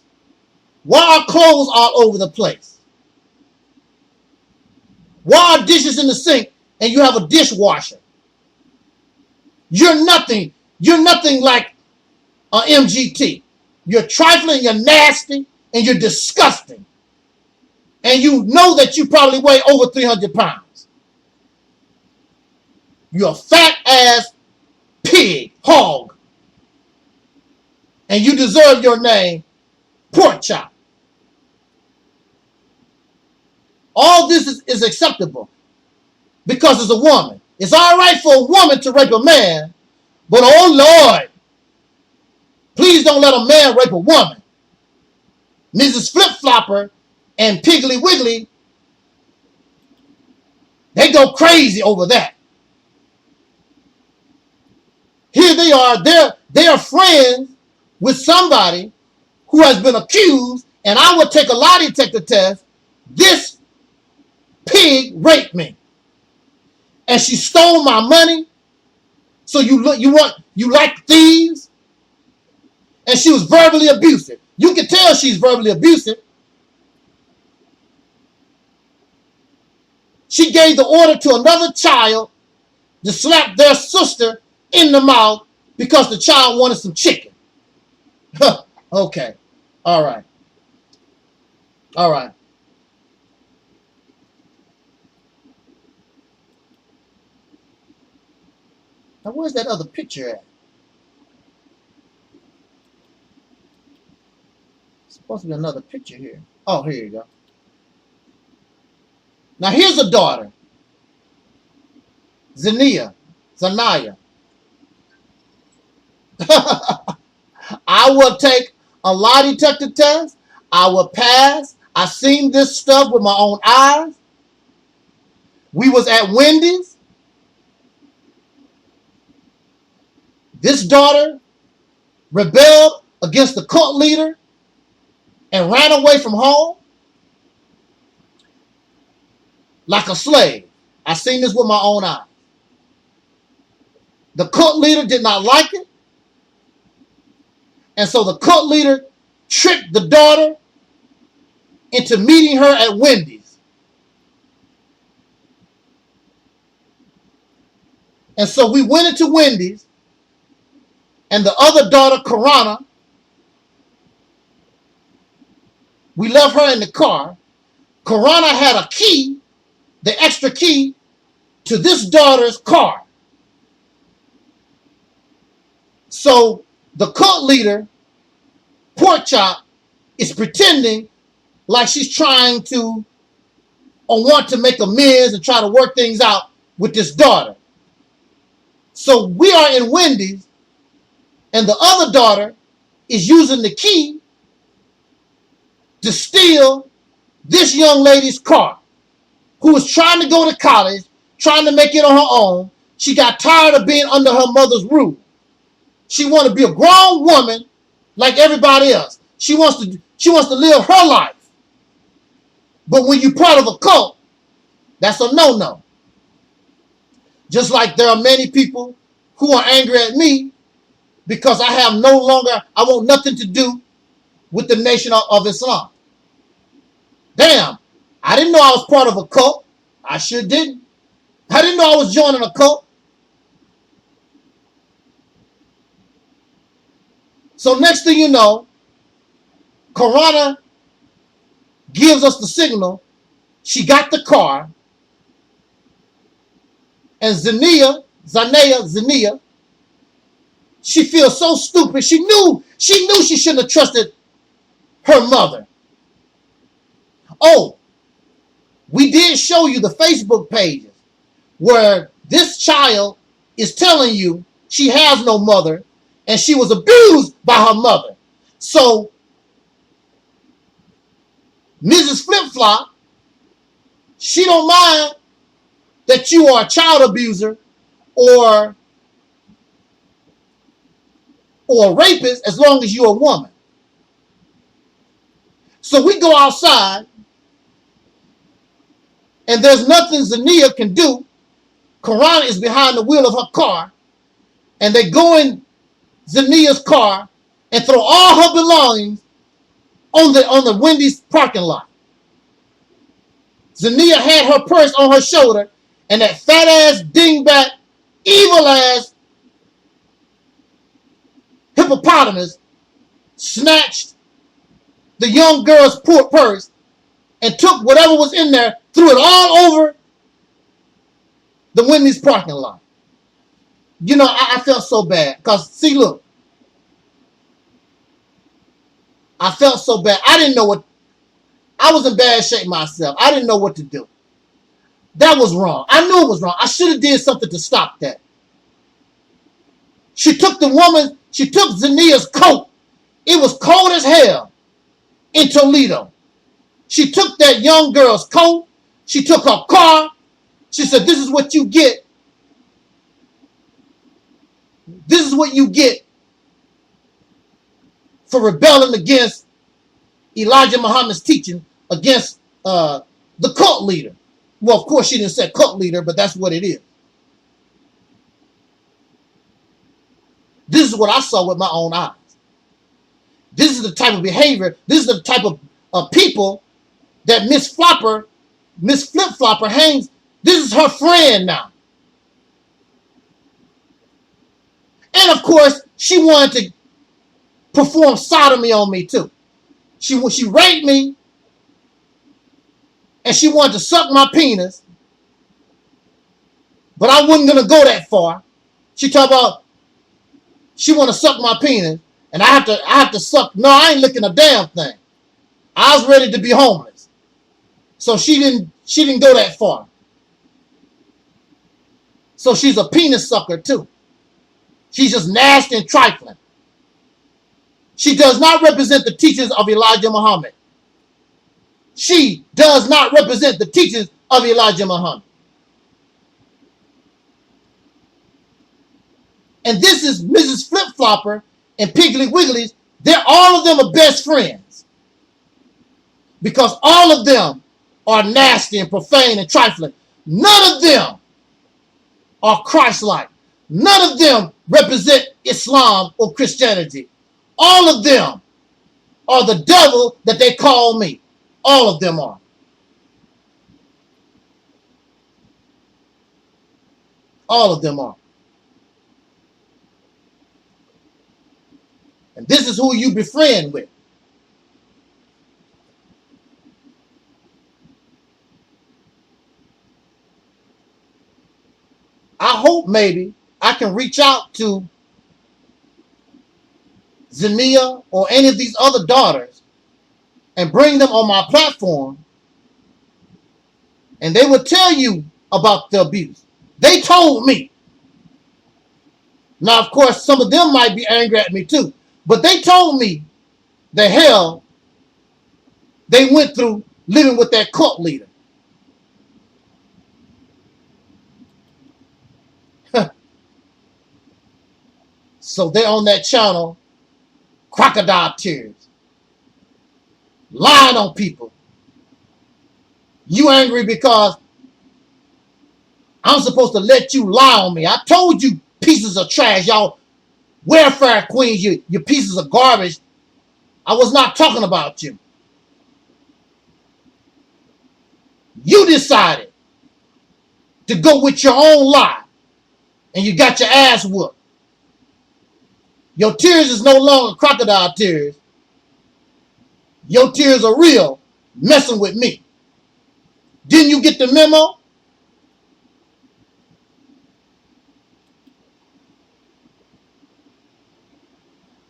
Why are clothes all over the place? Why are dishes in the sink and you have a dishwasher? You're nothing. You're nothing like an MGT. You're trifling, you're nasty, and you're disgusting. And you know that you probably weigh over 300 pounds. You're a fat ass pig, hog. And you deserve your name, Pork Chop. All this is acceptable because it's a woman. It's all right for a woman to rape a man, but oh Lord, please don't let a man rape a woman. Mrs. Flip-Flopper and Piggly Wiggly, they go crazy over that. Here they are, they are friends with somebody who has been accused, and I would take a lie detector test. This pig raped me. And she stole my money. So you like thieves? And she was verbally abusive. You can tell she's verbally abusive. She gave the order to another child to slap their sister in the mouth because the child wanted some chicken. Okay. All right. All right. Now, where's that other picture at? It's supposed to be another picture here. Oh, here you go. Now, here's a daughter. Zaniyah. I will take a lie detector test. I will pass. I seen this stuff with my own eyes. We was at Wendy's. This daughter rebelled against the cult leader and ran away from home like a slave. I seen this with my own eyes. The cult leader did not like it. And so the cult leader tricked the daughter into meeting her at Wendy's. And so we went into Wendy's, and the other daughter, Karana, we left her in the car. Karana had a key, the extra key, to this daughter's car. So the cult leader pork chop is pretending like she's trying to or want to make amends and try to work things out with this daughter. So we are in Wendy's, and the other daughter is using the key to steal this young lady's car, who was trying to go to college, trying to make it on her own. She got tired of being under her mother's roof. She wanted to be a grown woman like everybody else. She wants to live her life. But when you're part of a cult, that's a no-no. Just like there are many people who are angry at me because I want nothing to do with the Nation of Islam. Damn, I didn't know I was part of a cult. I sure didn't. I didn't know I was joining a cult. So next thing you know, Corona gives us the signal. She got the car. And Zania, she feels so stupid. She knew she shouldn't have trusted her mother. Oh, we did show you the Facebook pages where this child is telling you she has no mother and she was abused by her mother. So Mrs. Flip-Flop, she don't mind that you are a child abuser or a rapist as long as you're a woman. So we go outside and there's nothing Zania can do. Corona is behind the wheel of her car and they go in Zania's car and throw all her belongings on the Wendy's parking lot. Zania had her purse on her shoulder and that fat ass dingbat, evil ass hippopotamus snatched the young girl's poor purse and took whatever was in there, threw it all over the Wendy's parking lot. You know, I felt so bad. Because, see, look. I felt so bad. I was in bad shape myself. I didn't know what to do. That was wrong. I knew it was wrong. I should have did something to stop that. She took Zania's coat. It was cold as hell in Toledo. She took that young girl's coat. She took her car. She said, this is what you get. This is what you get for rebelling against Elijah Muhammad's teaching against the cult leader. Well, of course, she didn't say cult leader, but that's what it is. This is what I saw with my own eyes. This is the type of behavior. This is the type of people that Miss Flip-Flopper hangs. This is her friend now. And of course, she wanted to perform sodomy on me too. She raped me and she wanted to suck my penis. But I wasn't going to go that far. She talked about she want to suck my penis and I have to suck. No, I ain't licking a damn thing. I was ready to be homeless. So she didn't go that far. So she's a penis sucker too. She's just nasty and trifling. She does not represent the teachings of Elijah Muhammad. She does not represent the teachings of Elijah Muhammad. And this is Mrs. Flip-Flopper and Piggly Wigglies. All of them are best friends. Because all of them are nasty and profane and trifling. None of them are Christ-like. None of them represent Islam or Christianity. All of them are the devil that they call me. All of them are. All of them are. And this is who you befriend with. I hope maybe I can reach out to Zania, or any of these other daughters and bring them on my platform, and they would tell you about the abuse. They told me. Now, of course, some of them might be angry at me too, but they told me the hell they went through living with that cult leader. So they're on that channel, crocodile tears, lying on people. You angry because I'm supposed to let you lie on me. I told you pieces of trash, y'all welfare queens, you pieces of garbage. I was not talking about you. You decided to go with your own lie, and you got your ass whooped. Your tears is no longer crocodile tears. Your tears are real, messing with me. Didn't you get the memo?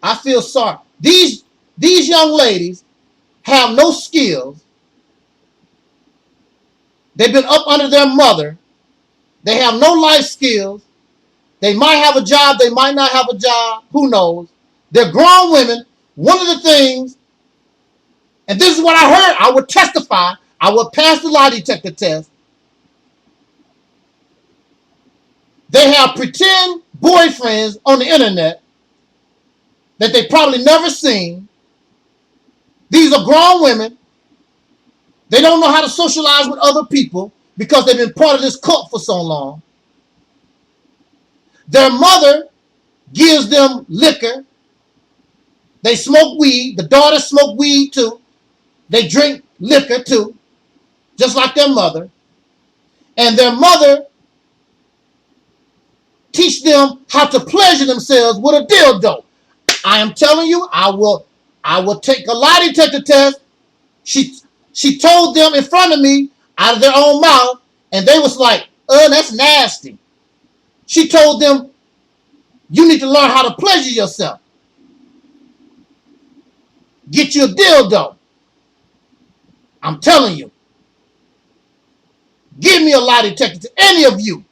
I feel sorry. These young ladies have no skills. They've been up under their mother. They have no life skills. They might have a job. They might not have a job. Who knows? They're grown women. One of the things, and this is what I heard, I would testify. I would pass the lie detector test. They have pretend boyfriends on the internet that they probably never seen. These are grown women. They don't know how to socialize with other people because they've been part of this cult for so long. Their mother gives them liquor. They smoke weed. The daughters smoke weed too. They drink liquor too, just like their mother. And their mother teach them how to pleasure themselves with a dildo. I am telling you, I will take a lie detector test. She told them in front of me out of their own mouth, and they was like, "Oh, that's nasty." She told them, "You need to learn how to pleasure yourself. Get you a dildo." I'm telling you. Give me a lie detector to any of you.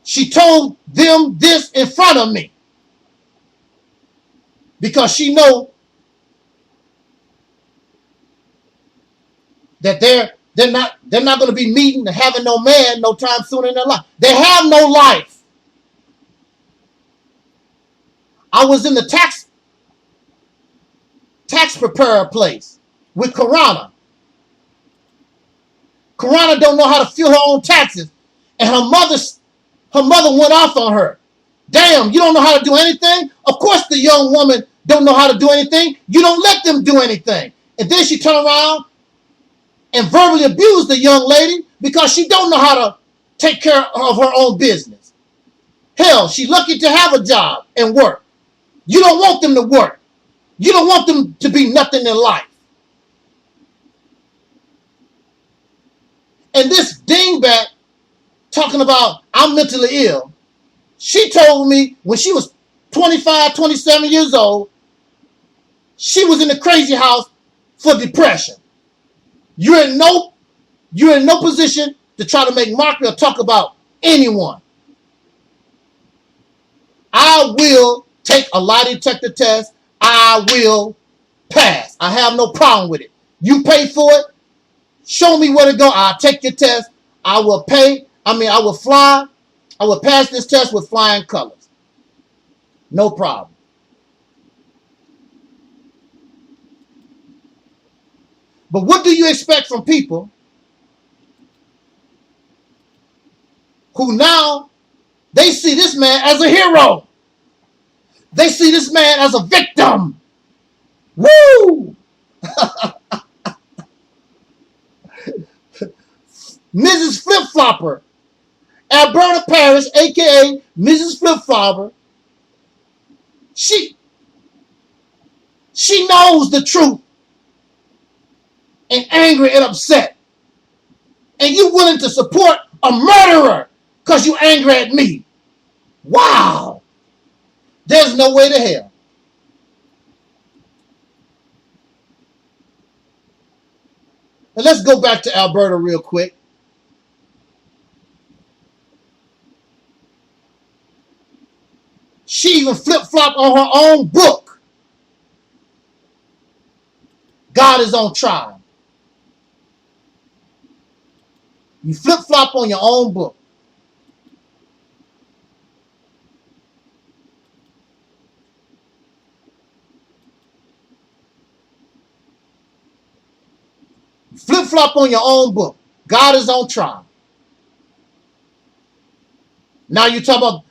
She told them this in front of me because she know that they're not going to be meeting and having no man no time soon in their life. They have no life. I was in the tax preparer place with Karana. Karana don't know how to fill her own taxes, and her mother went off on her. Damn, you don't know how to do anything? Of course the young woman don't know how to do anything. You don't let them do anything. And then she turn around and verbally abuse the young lady because she don't know how to take care of her own business. Hell, she lucky to have a job and work. You don't want them to work. You don't want them to be nothing in life. And this dingbat talking about I'm mentally ill, she told me when she was 25, 27 years old, she was in the crazy house for depression. You're in no position to try to make mockery or talk about anyone. I will take a lie detector test. I will pass. I have no problem with it. You pay for it. Show me where to go. I'll take your test. I will pay. I will fly. I will pass this test with flying colors. No problem. But what do you expect from people who now they see this man as a hero? They see this man as a victim. Woo! Mrs. Flip-Flopper, Alberta Parrish, a.k.a. Mrs. Flip-Flopper, she knows the truth and angry and upset. And you willing to support a murderer because you angry at me. Wow. There's no way to hell. And let's go back to Alberta real quick. She even flip-flopped on her own book. God is on trial. You flip-flop on your own book. Flip-flop on your own book. God is on trial. Now you talk about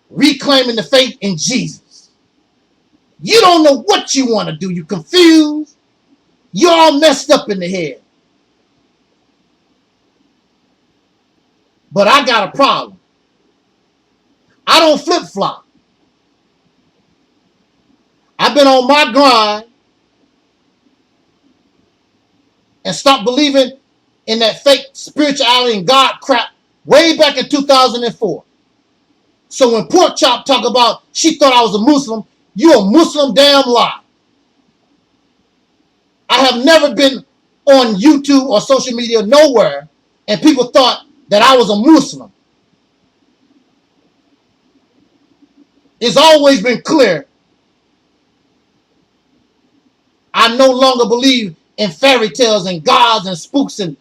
reclaiming the faith in Jesus. You don't know what you want to do. You confused. You're all messed up in the head. But I got a problem. I don't flip-flop. I've been on my grind and stopped believing in that fake spirituality and God crap way back in 2004. So when Pork Chop talk about she thought I was a Muslim, you a Muslim damn lie. I have never been on YouTube or social media nowhere and people thought that I was a Muslim. It's always been clear. I no longer believe in fairy tales and gods and spooks and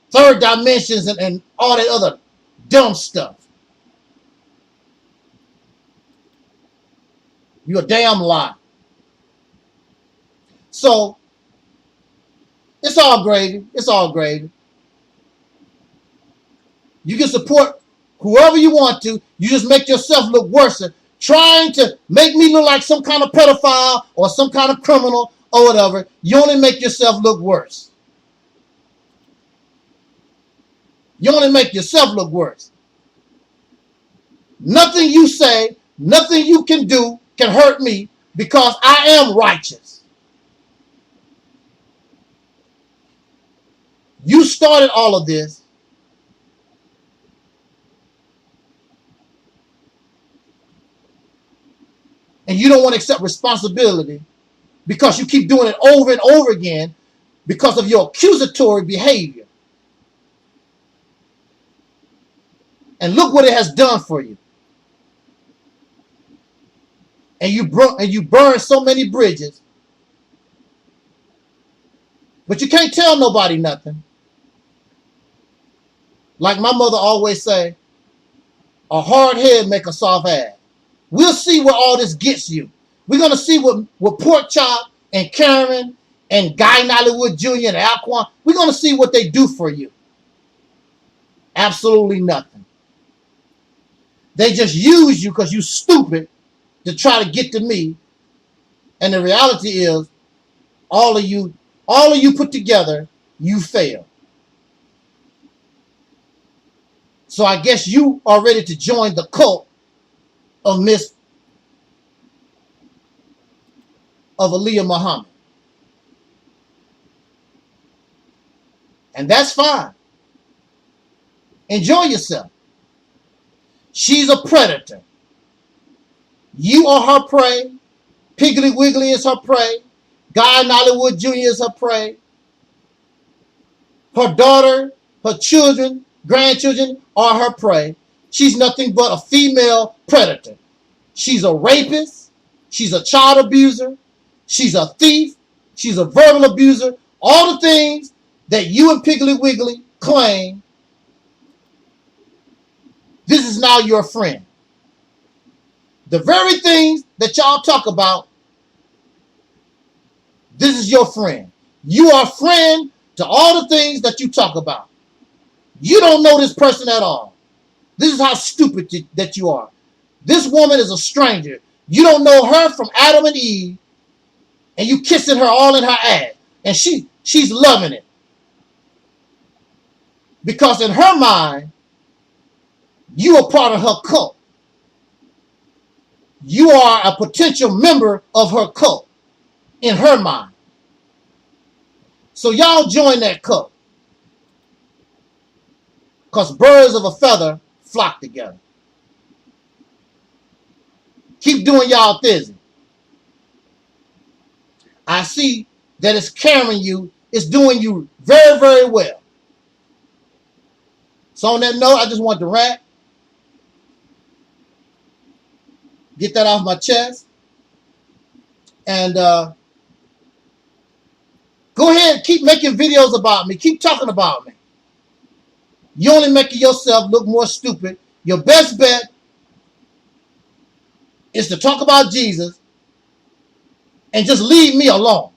third dimensions and all that other dumb stuff. You're a damn lie. So, it's all gravy. It's all gravy. You can support whoever you want to. You just make yourself look worse. Trying to make me look like some kind of pedophile or some kind of criminal or whatever. You only make yourself look worse. You only make yourself look worse. Nothing you say, nothing you can do can hurt me because I am righteous. You started all of this. And you don't want to accept responsibility because you keep doing it over and over again because of your accusatory behavior. And look what it has done for you. And you burn so many bridges. But you can't tell nobody nothing. Like my mother always say, a hard head make a soft ass. We'll see where all this gets you. We're going to see what Pork Chop and Karen and Guy Nollywood Jr. and Alquan, we're going to see what they do for you. Absolutely nothing. They just use you because you're stupid to try to get to me. And the reality is, all of you put together, you fail. So I guess you are ready to join the cult of Aleeyah Muhammad. And that's fine. Enjoy yourself. She's a predator. You are her prey. Piggly Wiggly is her prey. Guy Nollywood Jr. is her prey. Her daughter, her children, grandchildren are her prey. She's nothing but a female predator. She's a rapist. She's a child abuser. She's a thief. She's a verbal abuser. All the things that you and Piggly Wiggly claim. This is now your friend. The very things that y'all talk about, this is your friend. You are a friend to all the things that you talk about. You don't know this person at all. This is how stupid that you are. This woman is a stranger. You don't know her from Adam and Eve, and you kissing her all in her ass. And she's loving it. Because in her mind, you are part of her cult. You are a potential member of her cult in her mind. So y'all join that cult. Because birds of a feather flock together. Keep doing y'all thing. I see that it's carrying you. It's doing you very, very well. So on that note, I just want to rant. Get that off my chest. And go ahead and keep making videos about me. Keep talking about me. You're only making yourself look more stupid. Your best bet is to talk about Jesus and just leave me alone.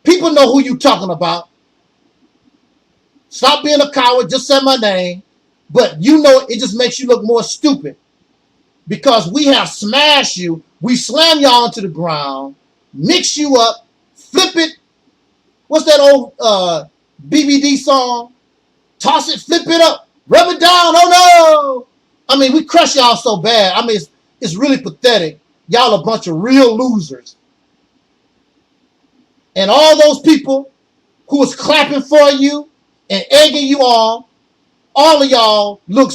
People know who you're talking about. Stop being a coward. Just say my name. But you know it just makes you look more stupid because we have smashed you. We slam y'all into the ground, mix you up, flip it. What's that old BBD song? Toss it, flip it up, rub it down. Oh no! I mean, we crush y'all so bad. I mean, it's really pathetic. Y'all a bunch of real losers. And all those people who was clapping for you and egging you on, all of y'all look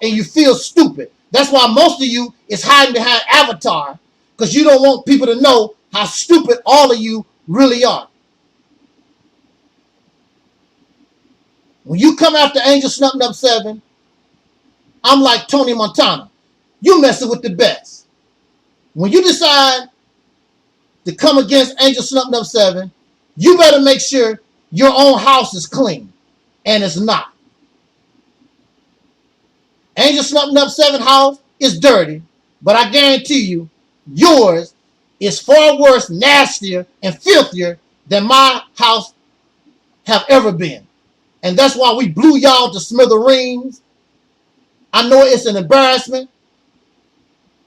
and you feel stupid. That's why most of you is hiding behind Avatar, because you don't want people to know how stupid all of you really are. When you come after Angel Snuffing Up 7, I'm like Tony Montana. You messing with the best. When you decide to come against Angel Snuffing Up 7, you better make sure your own house is clean. And it's not. Angel Snuffing Up 7 house is dirty, but I guarantee you, yours is far worse, nastier, and filthier than my house have ever been. And that's why we blew y'all to smithereens. I know it's an embarrassment,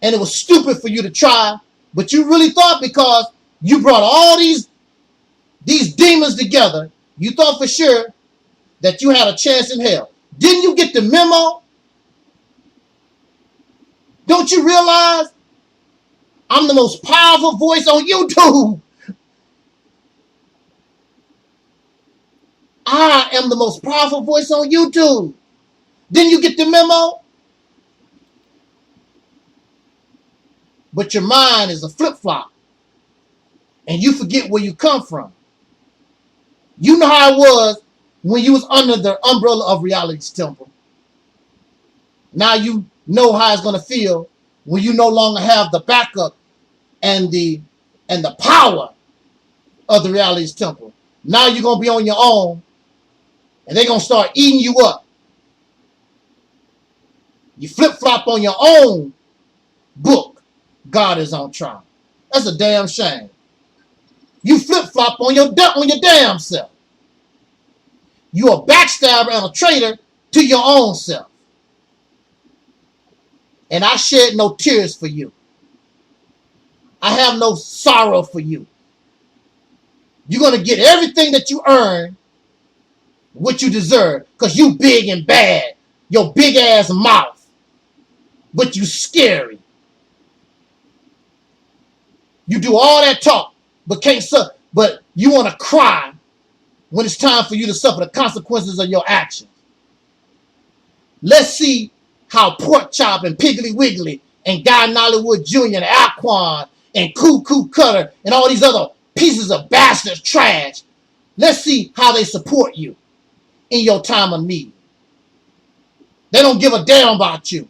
and it was stupid for you to try, but you really thought because you brought all these demons together, you thought for sure that you had a chance in hell. Didn't you get the memo? Don't you realize I'm the most powerful voice on YouTube? I am the most powerful voice on YouTube. Didn't you get the memo? But your mind is a flip-flop. And you forget where you come from. You know how it was when you was under the umbrella of Reality's temple. Now you know how it's going to feel when you no longer have the backup and the power of the Reality's temple. Now you're going to be on your own, and they're going to start eating you up. You flip-flop on your own book, God is on trial. That's a damn shame. You flip-flop on your damn self. You're a backstabber and a traitor to your own self. And I shed no tears for you. I have no sorrow for you. You're going to get everything that you earn, what you deserve, because you big and bad. Your big ass mouth. But you scary. You do all that talk, but you want to cry when it's time for you to suffer the consequences of your actions. Let's see how Pork Chop and Piggly Wiggly and Guy Nollywood Jr. and Aquan and Cuckoo Cutter and all these other pieces of bastard trash, let's see how they support you in your time of need. They don't give a damn about you.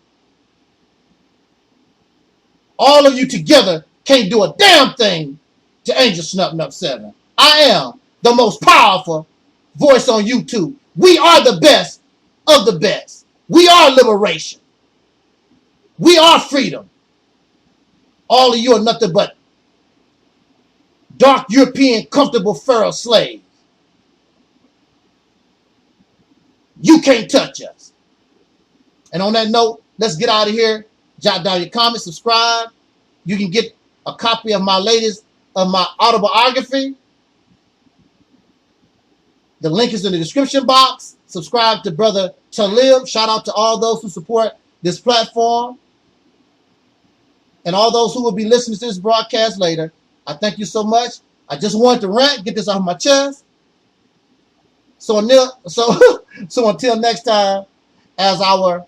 All of you together can't do a damn thing to Angel Snuffing Up 7. I am the most powerful voice on YouTube. We are the best of the best. We are liberation. We are freedom. All of you are nothing but dark European comfortable pharaoh slaves. You can't touch us. And on that note, let's get out of here. Jot down your comments, subscribe. You can get a copy of my latest, of my autobiography. The link is in the description box. Subscribe to Brother Taalik. Shout out to all those who support this platform. And all those who will be listening to this broadcast later. I thank you so much. I just wanted to rant, get this off my chest. So until next time, as our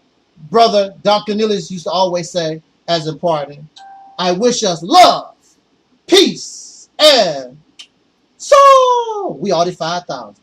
brother Dr. Cornelius used to always say as a party, I wish us love, peace, and so we already 5,000.